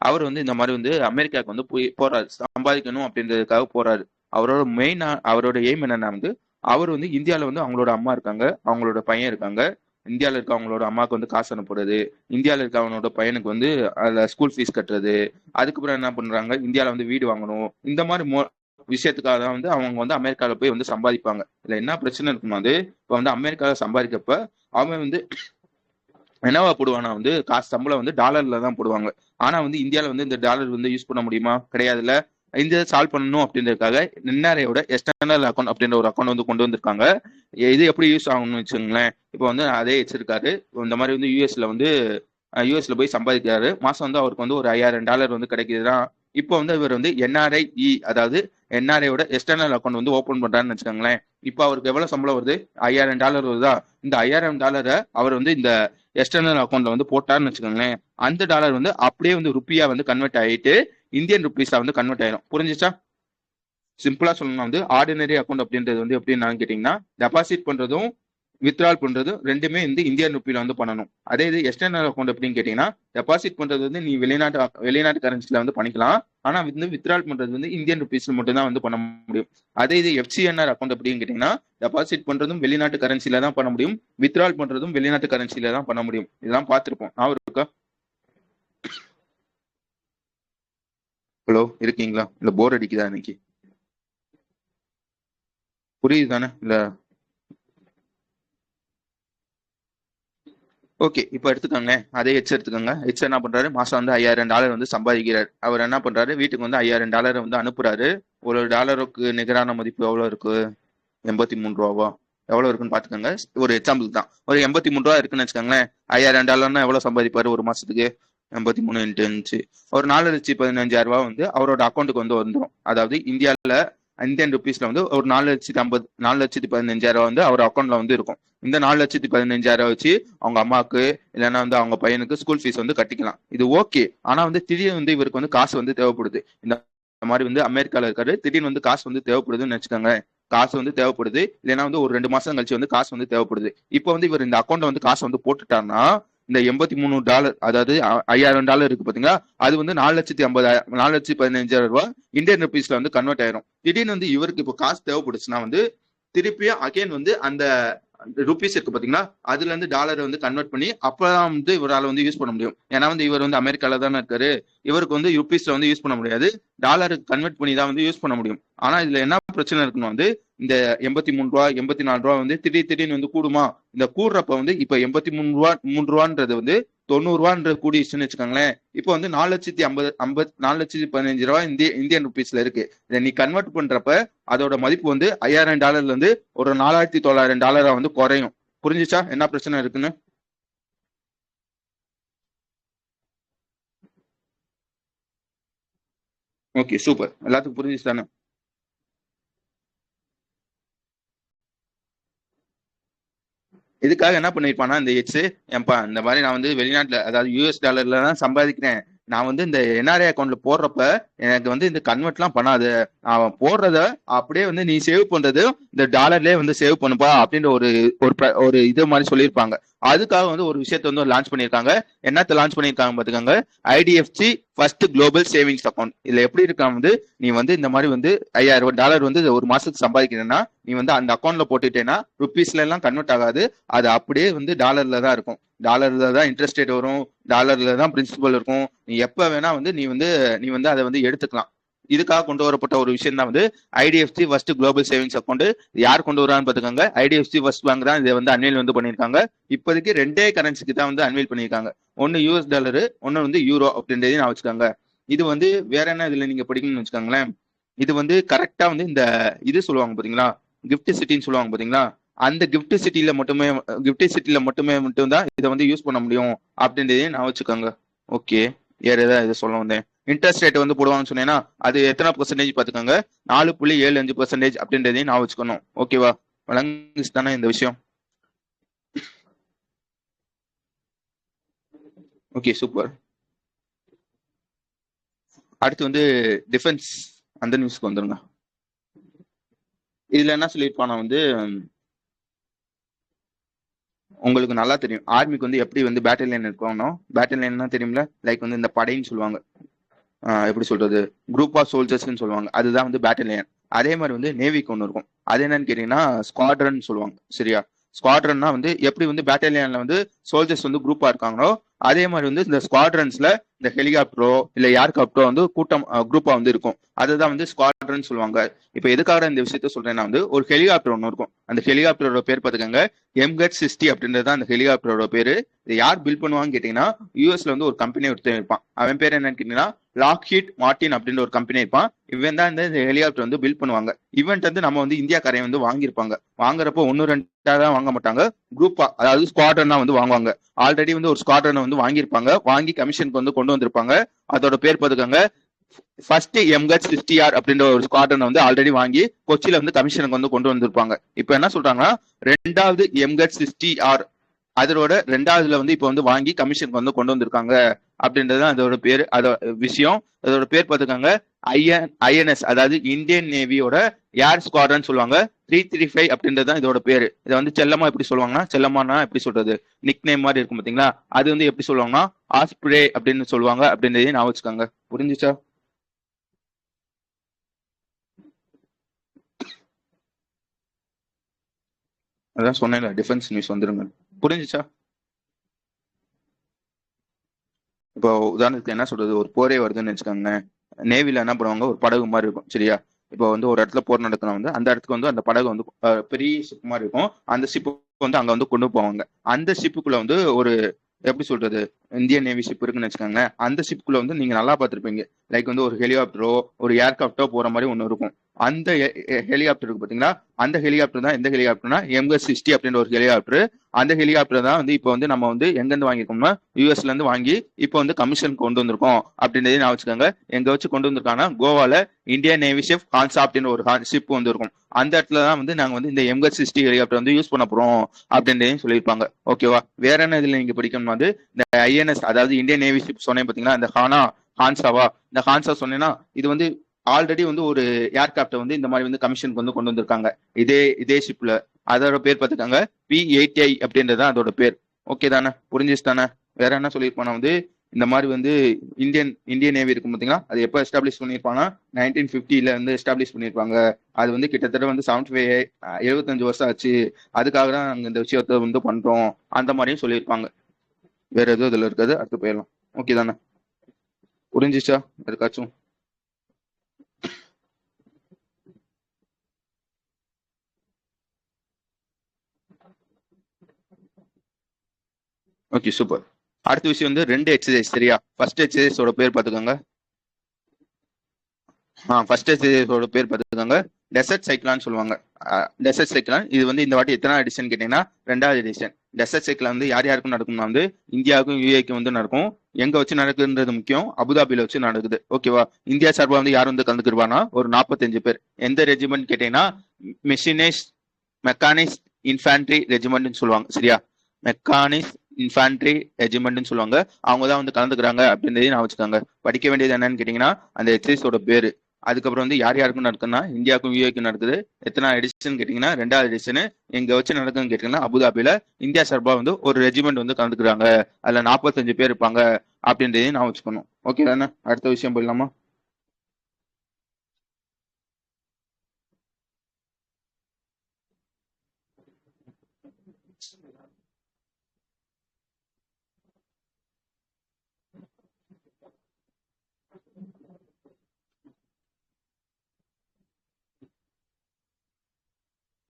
அவர் வந்து இந்த மாதிரி வந்து அமெரிக்காவுக்கு வந்து போய் போறாரு, சம்பாதிக்கணும் அப்படின்றதுக்காக போறாரு. அவரோட மெயின் அவரோட எய்ம் என்னன்னா வந்து அவர் வந்து இந்தியாவில் வந்து அவங்களோட அம்மா இருக்காங்க, அவங்களோட பையன் இருக்காங்க. இந்தியாவில் இருக்க அவங்களோட அம்மாவுக்கு வந்து காசு அனுப்புறது, இந்தியாவில் இருக்க அவனோட பையனுக்கு வந்து அதில் ஸ்கூல் ஃபீஸ் கட்டுறது, அதுக்கப்புறம் என்ன பண்றாங்க இந்தியாவில் வந்து வீடு வாங்கணும். இந்த மாதிரி விஷயத்துக்காக தான் வந்து அவங்க வந்து அமெரிக்காவில் போய் வந்து சம்பாதிப்பாங்க. இதுல என்ன பிரச்சனை இருக்குன்னா வந்து இப்போ வந்து அமெரிக்காவில் சம்பாதிக்கப்ப அவன் வந்து என்னவா போடுவானா வந்து காசு சம்பளம் வந்து டாலர்ல தான் போடுவாங்க. ஆனா வந்து இந்தியாவில் வந்து இந்த டாலர் வந்து யூஸ் பண்ண முடியுமா? கிடையாதுல்ல. இந்த சால்வ் பண்ணணும் அப்படின்றதுக்காக என்ஆர்ஐயோட எக்ஸ்டர்னல் அக்கௌண்ட் அப்படின்ற ஒரு அக்கௌண்ட் வந்து கொண்டு வந்திருக்காங்க. இது எப்படி யூஸ் ஆகணும்னு வச்சுக்கோங்களேன். இப்போ வந்து அதே வச்சிருக்காரு, இந்த மாதிரி வந்து யூஎஸ்ல போய் சம்பாதிக்கிறாரு. மாசம் வந்து அவருக்கு வந்து ஒரு $5,000 வந்து கிடைக்குதுன்னா இப்போ வந்து இவர் வந்து என்ஆர்ஐஇ அதாவது என்ஆர்ஐயோட எக்ஸ்டர்னல் அக்கௌண்ட் வந்து ஓபன் பண்றாருன்னு வச்சுக்கோங்களேன். இப்போ அவருக்கு எவ்வளவு சம்பளம் வருது? $5,000 வருதா? இந்த $5,000 அவர் வந்து இந்த எக்ஸ்டர்னல் அக்கௌண்ட்ல வந்து போட்டாருன்னு வச்சுக்கோங்களேன், அந்த டாலர் வந்து அப்படியே வந்து ருப்பியா வந்து கன்வெர்ட் ஆயிட்டு இந்தியன் ருபீஸா வந்து கன்வெர்ட் ஆயிரும். புரிஞ்சுச்சா? சிம்பிளா சொல்லணும்னா வந்து ஆர்டினரி அக்கௌண்ட் அப்படின்றது வந்து எப்படின்னு கேட்டீங்கன்னா டெபாசிட் பண்றதும் வித்ட்ரால் பண்றது ரெண்டுமே வந்து இந்தியன் ருப்பில வந்து பண்ணணும். அதே இது எக்ஸ்டர்னல் அக்கௌண்ட் எப்படின்னு கேட்டீங்கன்னா, டெபாசிட் பண்றது வந்து நீ வெளிநாட்டு கரன்சில வந்து பண்ணிக்கலாம். ஆனா வந்து வித்ட்ரால் பண்றது வந்து இந்தியன் ருபீஸ்ல மட்டும் தான் வந்து பண்ண முடியும். அதே இது எஃப்சிஎன்ஆர் அக்கௌண்ட் எப்படின்னு கேட்டீங்கன்னா, டெபாசிட் பண்றதும் வெளிநாட்டு கரன்சில தான் பண்ண முடியும், வித்ட்ரால் பண்றதும் வெளிநாட்டு கரன்சில தான் பண்ண முடியும். இதெல்லாம் பார்த்திருப்போம். நான் இருக்கா? ஹலோ, இருக்கீங்களா? இல்ல போர் அடிக்குதா இன்னைக்கு? புரியுது தானே? இல்ல ஓகே, இப்போ எடுத்துக்கோங்க. அதே எடுத்துக்கோங்க. என்ன பண்றாரு, மாசம் வந்து $5000 வந்து சம்பாதிக்கிறார். அவர் என்ன பண்றாரு, வீட்டுக்கு வந்து $5000 வந்து அனுப்புறாரு. ஒரு டாலருக்கு நிகரான மதிப்பு எவ்வளவு இருக்கு? 83 ரூபாவா? எவ்வளவு இருக்குன்னு பாத்துக்கோங்க. ஒரு எக்ஸாம்பிள் தான். ஒரு 83 ரூபா இருக்குன்னு வச்சுக்கோங்களேன். $5000 எவ்வளவு சம்பாதிப்பாரு ஒரு மாசத்துக்கு? 83 இன்ட்டு 5 ஒரு 4,15,000 வந்து அவரோட அக்கௌண்ட்டுக்கு வந்து வந்துடும். அதாவது இந்தியன் ருபீஸ்ல வந்து ஒரு 4,15,000 வந்து அவர் அக்கௌண்ட்ல வந்து இருக்கும். இந்த 4,15,000 வச்சு அவங்க அம்மாவுக்கு இல்லைன்னா வந்து அவங்க பையனுக்கு ஸ்கூல் ஃபீஸ் வந்து கட்டிக்கலாம். இது ஓகே. ஆனா வந்து திடீர்னு வந்து இவருக்கு வந்து காசு வந்து தேவைப்படுது. இந்த மாதிரி வந்து அமெரிக்கால இருக்காரு, திடீர்னு வந்து காசு வந்து தேவைப்படுதுன்னு வச்சுக்கோங்க. காசு வந்து தேவைப்படுது, இல்லைன்னா வந்து ஒரு 2 மாசம் கழிச்சு வந்து காசு வந்து தேவைப்படுது. இப்போ வந்து இவர் இந்த அக்கௌண்ட்ல வந்து காசு வந்து போட்டுட்டாருன்னா, இந்த $83, அதாவது $5000 இருக்கு பாத்தீங்களா, அது வந்து 4,15,000 இந்தியன் ருபீஸ்ல வந்து கன்வெர்ட் ஆயிரும். திடீர்னு வந்து இவருக்கு இப்போ காசு தேவைப்படுச்சுன்னா வந்து திருப்பியும் அகைன் வந்து அந்த ருபீஸ் இருக்கு பாத்தீங்களா, அதுல இருந்து டாலரை வந்து கன்வெர்ட் பண்ணி அப்பதான் வந்து இவரால் வந்து யூஸ் பண்ண முடியும். ஏன்னா வந்து இவர் வந்து அமெரிக்கால தானே இருக்காரு, இவருக்கு வந்து ருபீஸ்ல வந்து யூஸ் பண்ண முடியாது, டாலருக்கு கன்வெர்ட் பண்ணி தான் வந்து யூஸ் பண்ண முடியும். ஆனா இதுல என்ன பிரச்சனை இருக்குன்னு வந்து, இந்த 83 ரூபா 84 ரூபா வந்து திடீர்னு வந்து கூடுமா? இந்த கூடுறப்ப வந்து இப்ப 83 ரூபான்றது வந்து 90 ரூபான்ற கூடிச்சுன்னு வச்சுக்கோங்களேன். இப்போ வந்து 4,15,000 இந்தியன் ருபீஸ்ல இருக்கு. இதை நீ கன்வெர்ட் பண்றப்ப அதோட மதிப்பு வந்து $5000 இருந்து ஒரு $4,900 வந்து குறையும். புரிஞ்சுச்சா என்ன பிரச்சனை இருக்குன்னு? Okay, super. எல்லாத்துக்கும் புரிஞ்சுச்சு தானே? இதுக்காக என்ன பண்ணிருப்பானா இந்த எக்ஸ், ஏன்பா இந்த மாதிரி நான் வந்து வெளிநாட்டுல, அதாவது US டாலர்ல தான் சம்பாதிக்கிறேன், நான் வந்து இந்த NRI அக்கௌண்ட்ல போடுறப்ப எனக்கு வந்து இந்த கன்வெர்ட்லாம் பண்ணாது, அவன் போடுறத அப்படியே வந்து நீ சேவ் பண்றது இந்த டாலர்லயே வந்து சேவ் பண்ணுப்பா அப்படின்ற ஒரு ஒரு இது மாதிரி சொல்லியிருப்பாங்க. அதுக்காக வந்து ஒரு விஷயத்த வந்து லான்ச் பண்ணியிருக்காங்க. என்னத்த லான்ச் பண்ணியிருக்காங்க பாத்துக்கோங்க, IDFC first global savings account. இதுல எப்படி இருக்கா வந்து, நீ வந்து இந்த மாதிரி வந்து $5000 வந்து ஒரு மாசத்துக்கு சம்பாதிக்கிறேன்னா நீ வந்து அந்த அக்கௌண்ட்ல போட்டுட்டேன்னா ருபீஸ்ல எல்லாம் கன்வெர்ட் ஆகாது, அது அப்படியே வந்து டாலர்ல தான் இருக்கும். டாலர்ல தான் இன்ட்ரெஸ்ட் ரேட் வரும், டாலர்ல தான் பிரின்சிபல் இருக்கும். நீ எப்ப வேணா வந்து நீ வந்து அதை வந்து எடுத்துக்கலாம். இதுக்காக கொண்டு வரப்பட்ட ஒரு விஷயம் தான் வந்து IDFC first global savings account. யார் கொண்டு வரான்னு பாத்துக்கோங்க, ஐடிஎஃப்சி ஃபர்ஸ்ட் பேங்க் தான் இதை வந்து அன்வெயில் வந்து பண்ணியிருக்காங்க. இப்போதைக்கு ரெண்டே கரன்சிக்கு தான் வந்து அன்வெயில் பண்ணியிருக்காங்க. ஒன்னு US டாலரு, ஒன்னு வந்து யூரோ அப்படின்றதையும் நான் வச்சுக்கோங்க. இது வந்து வேற என்ன இதுல நீங்க படிக்கணும்னு வச்சுக்கோங்களேன். இது வந்து கரெக்டா வந்து இந்த இது சொல்லுவாங்க பாத்தீங்களா, கிஃப்ட் சிட்டின்னு சொல்லுவாங்க பாத்தீங்களா, அந்த கிஃப்ட் சிட்டில மட்டுமே மட்டும்தான் இதை வந்து யூஸ் பண்ண முடியும் அப்படின்றதையும் நான் வச்சுக்கோங்க. ஓகே, வேற ஏதாவது இதை சொல்ல வந்தேன். இன்ட்ரெஸ்ட் ரேட் வந்து போடுவாங்கன்னு சொன்னேன்னா அது எத்தனை பர்சன்டேஜ் பாத்துக்கோங்க, 4.75% அப்படின்றதையும் நான் வச்சுக்கணும். ஓகேவா? வழங்குச்சு தானே இந்த விஷயம்? Okay, super. அடுத்து வந்து டிஃபென்ஸ் அந்த நியூஸ்க்கு வந்துருங்க. இதுல என்ன சொல்லியிருப்பானா வந்து, உங்களுக்கு நல்லா தெரியும் ஆர்மிக்கு வந்து எப்படி வந்து பேட்டில் லைன் இருக்கணும். பேட்டில் லைன்னா தெரியும்ல, லைக் வந்து இந்த படைன்னு சொல்லுவாங்க, எப்படி சொல்றது, குரூப் ஆஃப் சோல்ஜர்ஸ்ன்னு சொல்லுவாங்க, அதுதான் வந்து பேட்டில் லைன். அதே மாதிரி வந்து நேவிக்கு ஒன்று இருக்கும், அது என்னன்னு கேட்டீங்கன்னா ஸ்குவாட்ரன் சொல்லுவாங்க. சரியா? ஸ்குவாட்ரன்னா வந்து எப்படி வந்து பேட்டாலியன்ல வந்து சோல்ஜர்ஸ் வந்து குரூப்பா இருக்காங்களோ அதே மாதிரி வந்து இந்த ஸ்குவாட்ரன்ஸ்ல இந்த ஹெலிகாப்டரோ இல்ல ஏர்கிராப்டரோ வந்து கூட்டம் குரூப்பா வந்து இருக்கும். அதுதான் வந்து ஸ்குவாட்ரன் சொல்லுவாங்க. இப்ப எதுக்காக இந்த விஷயத்த சொல்றேன்னா வந்து, ஒரு ஹெலிகாப்டர் ஒன்று இருக்கும், அந்த ஹெலிகாப்டரோட பேர் பார்த்துக்கங்க, MH-60 அப்படின்றது அந்த ஹெலிகாப்டரோட பேரு. இதை யார் பில்ட் பண்ணுவான்னு கேட்டீங்கன்னா, யூஎஸ்ல வந்து ஒரு கம்பெனி ஒருத்தர் இருப்பான். அவன் பேர் என்னன்னு கேட்டீங்கன்னா லாக்ஹீட் மார்டின் அப்படின்ற ஒரு கம்பெனி இருப்பான். இவன் தான் இந்த ஹெலிகாப்டர் வந்து பில்ட் பண்ணுவாங்க. இவன்ட் வந்து நம்ம வந்து இந்தியாக்காரையை வந்து வாங்கியிருப்பாங்க. வாங்குறப்போ 1-2 தான் வாங்க மாட்டாங்க, குரூப்பா, அதாவது ஸ்குவாட்ரனா வந்து வாங்குவாங்க. ஆல்ரெடி வந்து ஒரு ஸ்குவாட்ரனை வந்து வாங்கியிருப்பாங்க, வாங்கி கமிஷனுக்கு வந்து கொண்டு வந்திருப்பாங்க. அதோட பேர் பார்த்துக்கோங்க, ஃபர்ஸ்ட் MH-60R அப்படின்ற ஒரு ஸ்குவாட்ரனை வந்து ஆல்ரெடி வாங்கி கொச்சியில வந்து கமிஷனுக்கு வந்து கொண்டு வந்திருப்பாங்க. இப்ப என்ன சொல்றாங்கன்னா, ரெண்டாவது MH-60R அதோட ரெண்டாவதுல வந்து இப்ப வந்து வாங்கி கமிஷனுக்கு வந்து கொண்டு வந்திருக்காங்க அப்படின்றது அதோட பேரு. அதோட விஷயம், அதோட பேர் பார்த்துக்காங்க INS, அதாவது இந்தியன் நேவியோட ஏர் ஸ்குவாட்ரன் சொல்லுவாங்க. 335 அப்படின்றது தான் இதோட பேரு. இதை வந்து செல்லமா எப்படி சொல்லுவாங்கன்னா, செல்லமானா எப்படி சொல்றது, நிக் நேம் மாதிரி இருக்கும் பாத்தீங்களா, அது வந்து எப்படி சொல்லுவாங்கன்னா ஆஸ்பிரே அப்படின்னு சொல்லுவாங்க அப்படின்றதையும் நான் வச்சுக்கோங்க. புரிஞ்சுச்சா? அதான் சொன்னேன்ல, டிஃபென்ஸ் நியூஸ் வந்துருங்க. புரிஞ்சுச்சா? இப்போ உதாரணத்துக்கு என்ன சொல்றது, ஒரு போரே வருதுன்னு வச்சுக்கோங்க. நேவில என்ன பண்ணுவாங்க, ஒரு படகு மாதிரி இருக்கும் சரியா. இப்போ வந்து ஒரு இடத்துல போர் நடக்கணும், வந்து அந்த இடத்துக்கு வந்து அந்த படகு வந்து பெரிய ஷிப் மாதிரி இருக்கும். அந்த ஷிப் வந்து அங்க வந்து கொண்டு போவாங்க. அந்த ஷிப்புக்குள்ள வந்து ஒரு எப்படி சொல்றது, இந்தியன் நேவி ஷிப் இருக்குன்னு வச்சுக்கோங்க. அந்த ஷிப்புக்குள்ள வந்து நீங்க நல்லா பார்த்துருப்பீங்க, லைக் வந்து ஒரு ஹெலிகாப்டரோ ஒரு ஏர்கிராப்டோ போற மாதிரி ஒன்று இருக்கும். அந்த ஹெலிகாப்டர் இருக்கு பாத்தீங்களா, அந்த ஹெலிகாப்டர் தான் எந்த ஹெலிகாப்டர்னா MH-60 அப்படின்ற ஒரு ஹெலிகாப்டர். அந்த ஹெலிகாப்டர் தான் வந்து இப்போ வந்து நம்ம வந்து எங்க இருந்து வாங்கியிருக்கோம்னா யூஎஸ்ல இருந்து வாங்கி இப்போ வந்து கமிஷன் கொண்டு வந்திருக்கோம் அப்படின்றதே நான் வச்சுக்கோங்க. எங்க வச்சு கொண்டு வந்திருக்காங்கன்னா கோவால இந்தியன் நேவி ஷிப் கான்சா அப்படின்னு ஒரு ஷிப் வந்து இருக்கும். அந்த இடத்துல தான் வந்து நாங்க வந்து இந்த MH-60 ஹெலிகாப்டர் வந்து யூஸ் பண்ண போறோம் அப்படின்றதையும் சொல்லியிருப்பாங்க. ஓகேவா? வேற என்ன இதுல நீங்க படிக்கணும்னா வந்து இந்த INS, அதாவது இந்தியன் நேவி ஷிப் சொன்னேன் பாத்தீங்களா, இந்த ஹான்சாவா, இந்த ஹான்சா சொன்னேன்னா இது வந்து ஆல்ரெடி வந்து ஒரு ஏர்கிராப்டை வந்து இந்த மாதிரி வந்து கமிஷனுக்கு வந்து கொண்டு வந்திருக்காங்க. இதே ஷிப்ல அதோட பேர் பார்த்துக்காங்க P-80I அப்படின்றது அதோட பேர். ஓகே தானே? புரிஞ்சிச்சு தானே? வேற என்ன சொல்லியிருப்பானா வந்து இந்த மாதிரி வந்து இந்தியன் நேவி இருக்கும் பார்த்தீங்களா, அது எப்போ எஸ்டாப்ளிஷ் பண்ணியிருப்பாங்கன்னா 1950ல வந்து எஸ்டாப்ளிஷ் பண்ணியிருப்பாங்க. அது வந்து கிட்டத்தட்ட வந்து 75 வருஷம் ஆச்சு. அதுக்காக தான் நாங்கள் இந்த விஷயத்த வந்து பண்றோம் அந்த மாதிரியும் சொல்லியிருப்பாங்க. வேற எதுவும் இதுல இருக்காது. அடுத்து போயிடலாம். ஓகே தானே? புரிஞ்சிச்சா யாருக்காச்சும்? Okay super. அடுத்த விஷயம் வந்து 2 எக்ஸசைஸ் சரியா. ஃபர்ஸ்ட் எக்ஸசைஸோட பேர் பார்த்துக்கோங்க. ஃபர்ஸ்ட் எக்ஸசைஸோட பேர் பார்த்துக்கோங்க, டெசர்ட் சைக்கிளான்னு சொல்லுவாங்க. டெசர்ட் சைக்கிளான் இது வந்து இந்த வாட்டி எத்தனை எடிஷன் கேட்டீங்கன்னா 2வது எடிஷன். டெசர்ட் சைக்கிள் வந்து யார் யாருக்கும் நடக்கும்னா வந்து இந்தியாவுக்கும் UAEக்கும் வந்து நடக்கும். எங்க வச்சு நடக்குதுன்றது முக்கியம், அபுதாபியில வச்சு நடக்குது. ஓகேவா? இந்தியா சார்பா வந்து யார் வந்து கலந்துக்கிடுவானா ஒரு 45 பேர். எந்த ரெஜிமெண்ட் கேட்டீங்கன்னா மெஷினிஸ்ட் மெக்கானிஸ்ட் இன்ஃபேண்ட்ரி ரெஜிமெண்ட்னு சொல்லுவாங்க சரியா. மெக்கானிஸ்ட் இன்ஃபேண்ட்ரி ரெஜிமெண்ட்னு சொல்லுவாங்க. அவங்க தான் வந்து கலந்துக்கிறாங்க அப்படின்றதையும் நான் வச்சுக்காங்க. படிக்க வேண்டியது என்னன்னு கேட்டீங்கன்னா அந்த எக்ஸசைஸோட பேரு. அதுக்கப்புறம் வந்து யார் யாருக்கும் நடக்குதுன்னா இந்தியாவுக்கும் UAEக்கும் நடக்குது. எத்தனை எடிஷன் கேட்டீங்கன்னா 2வது எடிஷன். எங்க வச்சு நடக்குதுன்னு கேட்டீங்கன்னா அபுதாபியில. இந்தியா சார்பா வந்து ஒரு ரெஜிமெண்ட் வந்து கலந்துக்கிறாங்க. அதுல 45 பேர் இருப்பாங்க அப்படின்றதையும் நான் வச்சுக்கணும். ஓகே தானே? அடுத்த விஷயம் போயிடலாமா?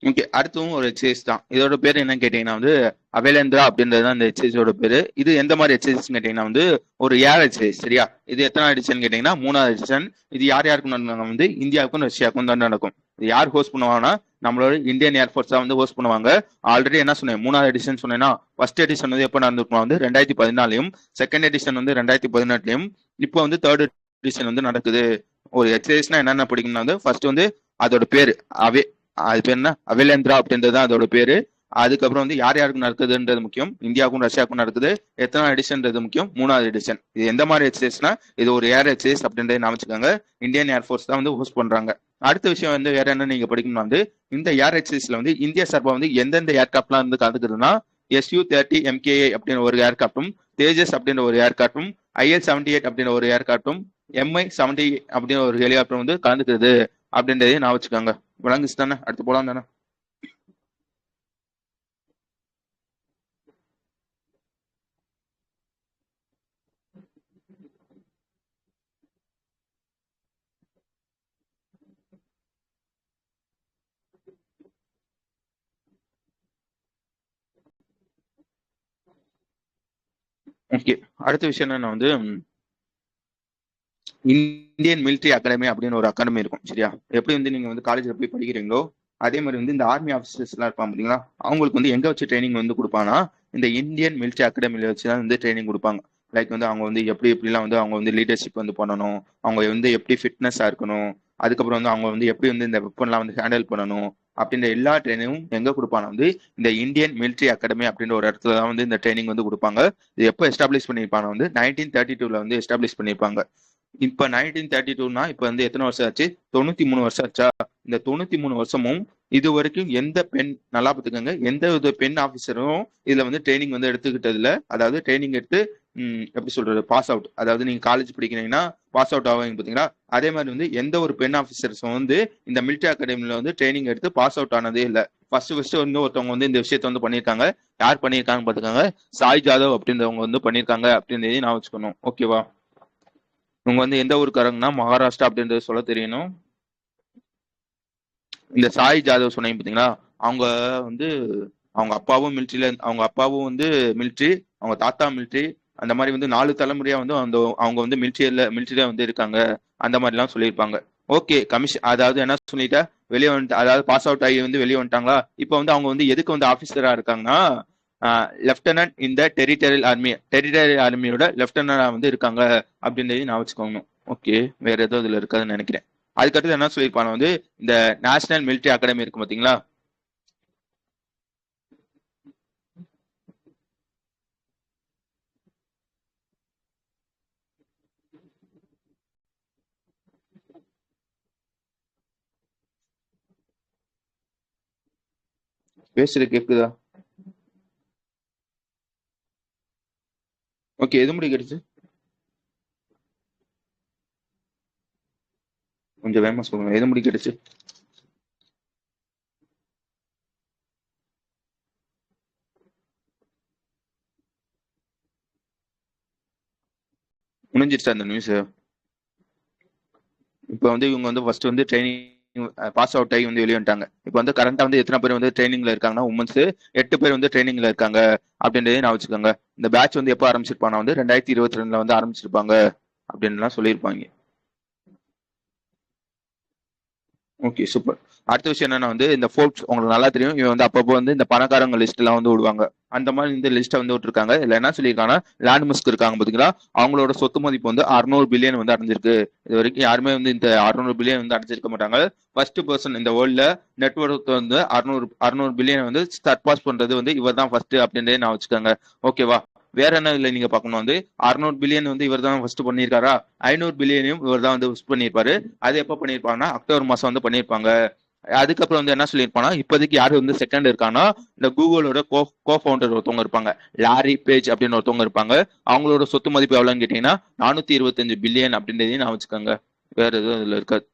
ஓகே, அடுத்தவும் ஒரு எக்ஸசைஸ் தான். இதோட பேர் என்னன்னு கேட்டீங்கன்னா வந்து அவேலேந்திரா அப்படின்றது தான் இந்த எக்ஸசைஸோட பேரு. இது எந்த மாதிரி எக்ஸசைஸ் கேட்டீங்கன்னா வந்து ஒரு ஏர் எக்ஸசைஸ் சரியா. இது எத்தனை எடிஷன் கேட்டீங்கன்னா 3வது எடிஷன். இது யார் யாருக்கும் நடந்தாங்க வந்து இந்தியாவுக்கும் ரஷ்யாவுக்கும் தான் நடக்கும். இது யார் ஹோஸ்ட் பண்ணுவாங்கன்னா நம்மளோட இந்தியன் ஏர்ஃபோர்ஸ் தான் வந்து ஹோஸ்ட் பண்ணுவாங்க. ஆல்ரெடி என்ன சொன்னேன், 3வது எடிஷன் சொன்னேன்னா ஃபர்ஸ்ட் எடிஷன் வந்து எப்போ நடந்திருக்கும் வந்து 2014லையும், செகண்ட் எடிஷன் வந்து 2018லையும், இப்போ வந்து தேர்ட் எடிஷன் வந்து நடக்குது. ஒரு எக்ஸசைஸ்னா என்னென்ன பிடிக்கும்னா வந்து ஃபர்ஸ்ட் வந்து அதோட பேரு அது பேர் என்ன, அவேலேந்திரா அப்படின்றது தான் அதோட பேரு. அதுக்கப்புறம் வந்து யார் யாருக்கு நடக்குதுன்றது முக்கியம், இந்தியாவுக்கும் ரஷ்யாவுக்கும் நடக்குது. எத்தனை எடிஷன்றது முக்கியம், 3வது எடிஷன். இது எந்த மாதிரி எக்ஸசைஸ்னா இது ஒரு ஏர் எக்ஸசைஸ் அப்படின்றத ஞாபகம். இந்தியன் ஏர்ஃபோர்ஸ் தான் வந்து ஹோஸ்ட் பண்றாங்க. அடுத்த விஷயம் வந்து வேற என்ன நீங்க படிக்கணும்னா வந்து இந்த ஏர் எக்ஸசைஸ்ல வந்து இந்தியா சார்பா வந்து எந்தெந்த ஏர்கிராப்ட்லாம் வந்து கலந்துக்குதுன்னா Su-30 MKI அப்படின்னு ஒரு ஏர்கிராப்டும், தேஜஸ் அப்படின்ற ஒரு ஏர்கிராப்டும், IL-78 அப்படின்ற ஒரு ஏர்கிராப்டும், Mi-70 அப்படின்ற ஒரு ஹெலிகாப்டர் வந்து கலந்துக்குது அப்படின்றதையும் நான் வச்சுக்கோங்க. விளங்குச்சு தானே? அடுத்து போலாம் தானே? ஓகே, அடுத்த விஷயம் என்னன்னா வந்து இந்தியன் மிலிட்ரி அகாடமி அப்படின்னு ஒரு அகாடமி இருக்கும் சரியா. எப்படி வந்து நீங்க வந்து காலேஜ்ல போய் படிக்கிறீங்களோ அதே மாதிரி வந்து இந்த ஆர்மி ஆஃபீஸர்ஸ் எல்லாம் இருப்பாங்க பாத்தீங்களா, அவங்களுக்கு வந்து எங்க வச்சு ட்ரைனிங் வந்து கொடுப்பாங்கன்னா இந்த இந்தியன் மிலிட்ரி அகாடமியில வச்சு தான் வந்து ட்ரைனிங் கொடுப்பாங்க. லைக் வந்து அவங்க வந்து எப்படிலாம் வந்து அவங்க வந்து லீடர்ஷிப் வந்து பண்ணணும், அவங்க வந்து எப்படி ஃபிட்னஸா இருக்கணும், அதுக்கப்புறம் வந்து அவங்க வந்து எப்படி வந்து இந்த வெப்பன்லாம் வந்து ஹேண்டில் பண்ணணும் அப்படின்ற எல்லா ட்ரைனிங்கும் எங்க கொடுப்பாங்க வந்து இந்த இந்தியன் மிலிட்ரி அகாடமி அப்படின்ற ஒரு இடத்துல தான் வந்து இந்த ட்ரைனிங் வந்து கொடுப்பாங்க. இது எப்போ எஸ்டாப்ளிஷ் பண்ணியிருப்பாங்க வந்து 1932ல வந்து எஸ்டாப்ளிஷ் பண்ணியிருப்பாங்க. இப்ப 1932னா இப்ப வந்து எத்தனை வருஷம் ஆச்சு, 93 வருஷம் ஆச்சா. இந்த 93 வருஷமும் இது வரைக்கும் எந்த பெண், நல்லா பார்த்துக்கோங்க, எந்த வித பெண் ஆபீசரும் இதுல வந்து ட்ரைனிங் வந்து எடுத்துக்கிட்டது இல்ல. அதாவது ட்ரைனிங் எடுத்து எப்படி சொல்றது, பாஸ் அவுட், அதாவது நீங்க காலேஜ் படிக்கிறீங்கன்னா பாஸ் அவுட் ஆவாங்க பாத்தீங்களா, அதே மாதிரி வந்து எந்த ஒரு பெண் ஆபீசர்ஸும் வந்து இந்த மிலிட்டரி அகாடமில வந்து ட்ரைனிங் எடுத்து பாஸ் அவுட் ஆனதே இல்ல. ஃபர்ஸ்ட் வந்து ஒருத்தவங்க வந்து இந்த விஷயத்த வந்து பண்ணியிருக்காங்க. யார் பண்ணியிருக்காங்கன்னு பாத்துக்காங்க, சாய் ஜாதவ் அப்படின்றவங்க வந்து பண்ணியிருக்காங்க அப்படின்றதையும் நான் வச்சுக்கணும். ஓகேவா? இவங்க வந்து எந்த ஊருக்காரங்கன்னா மகாராஷ்டிரா அப்படின்றது சொல்ல தெரியணும். இந்த சாய் ஜாதவ் சொன்னீங்க பாத்தீங்களா, அவங்க வந்து அவங்க அப்பாவும் மிலிட்ரியில, அவங்க அப்பாவும் வந்து மிலிட்ரி, அவங்க தாத்தா மிலிட்ரி, அந்த மாதிரி வந்து 4 தலைமுறையா வந்து அந்த அவங்க வந்து மிலிட்ரியில வந்து இருக்காங்க, அந்த மாதிரி எல்லாம் சொல்லியிருப்பாங்க. ஓகே, கமிஷன் அதாவது என்ன சொல்லிட்டா வெளியே வந்து, அதாவது பாஸ் அவுட் ஆகி வந்து வெளியே வந்துட்டாங்களா, இப்போ வந்து அவங்க வந்து எதுக்கு வந்து ஆபீசரா இருக்காங்கன்னா லெப்டினன்ட் இந்த டெரிட்டரியல் ஆர்மியோட லெப்டினண்டா வந்து இருக்காங்க அப்படின்றதையும் நான் வச்சுக்கோங்க. ஓகே, வேற ஏதோ இதுல இருக்காதுன்னு நினைக்கிறேன். அதுக்கடுத்து என்ன சொல்லியிருப்பாங்க வந்து இந்த நேஷனல் மிலிட்டரி அகாடமி இருக்கும் பாத்தீங்களா, பேசுறது கேக்குதா? ஓகே, எது முடி கிடைச்சு கொஞ்சம் வேகமா சொல்லுங்க, எது முடி கிடைச்சு? முடிஞ்சிருச்சு அந்த நியூஸ். இப்போ வந்து இவங்க வந்து ஃபர்ஸ்ட் வந்து ட்ரைனிங் பாஸ் அவுட் ஆகி வந்து வெளியே வந்துட்டாங்க. இப்போ வந்து கரண்டா வந்து எத்தனை பேர் வந்து ட்ரைனிங்ல இருக்காங்கன்னா உமன்ஸ் 8 பேர் வந்து ட்ரைனிங்ல இருக்காங்க அப்படின்றதே நான் வச்சுக்கோங்க. இந்த பேட்ச் வந்து எப்போ ஆரம்பிச்சிருப்பாங்க வந்து 2022 வந்து ஆரம்பிச்சிருப்பாங்க அப்படின்லாம் சொல்லியிருப்பாங்க. Okay, super. அடுத்த விஷயம் என்னன்னா வந்து இந்த ஃபோர்ப்ஸ் உங்களுக்கு நல்லா தெரியும், இவன் வந்து அப்பப்போ வந்து இந்த பணக்காரங்க லிஸ்ட் எல்லாம் வந்து விடுவாங்க. அந்த மாதிரி இந்த லிஸ்ட்டை வந்து விட்டுருக்காங்க. இதுல என்ன சொல்லியிருக்காங்கன்னா லேண்ட் மஸ்க் இருக்காங்க பாத்தீங்களா, அவங்களோட சொத்து மதிப்பு வந்து 600 பில்லியன் வந்து அடைஞ்சிருக்கு. இது வரைக்கும் யாருமே வந்து இந்த 600 பில்லியன் வந்து அடைஞ்சிருக்க மாட்டாங்க. ஃபர்ஸ்ட் பர்சன் இந்த வேர்ல்ட்ல நெட்ஒர்க் வந்து 600 பில்லியன் வந்து சர்பாஸ் பண்றது வந்து இவர் தான் ஃபர்ஸ்ட் அப்படின்றதே நான் வச்சுக்கோங்க. ஓகேவா? வேற என்ன இல்லை நீங்க பார்க்கணும் வந்து 600 பில்லியன் வந்து இவர் தான் ஃபர்ஸ்ட் பண்ணியிருக்காரா, 500 பில்லியனையும் இவர் தான் வந்து ஃபர்ஸ்ட் பண்ணியிருப்பாரு. அது எப்போ பண்ணியிருப்பாங்கன்னா அக்டோபர் மாசம் வந்து பண்ணியிருப்பாங்க. அதுக்கப்புறம் வந்து என்ன சொல்லியிருப்பானா, இப்போதைக்கு யாரு வந்து செகண்ட் இருக்காங்கன்னா இந்த கூகுளோட கோ ஃபவுண்டர் ஒருத்தவங்க இருப்பாங்க, லாரி பேஜ் அப்படின்னு ஒருத்தவங்க இருப்பாங்க. அவங்களோட சொத்து மதிப்பு எவ்வளவுன்னு கேட்டீங்கன்னா 425 பில்லியன் அப்படின்றதையும் நான் வச்சுக்கோங்க. வேற எதுவும் இதுல இருக்காது.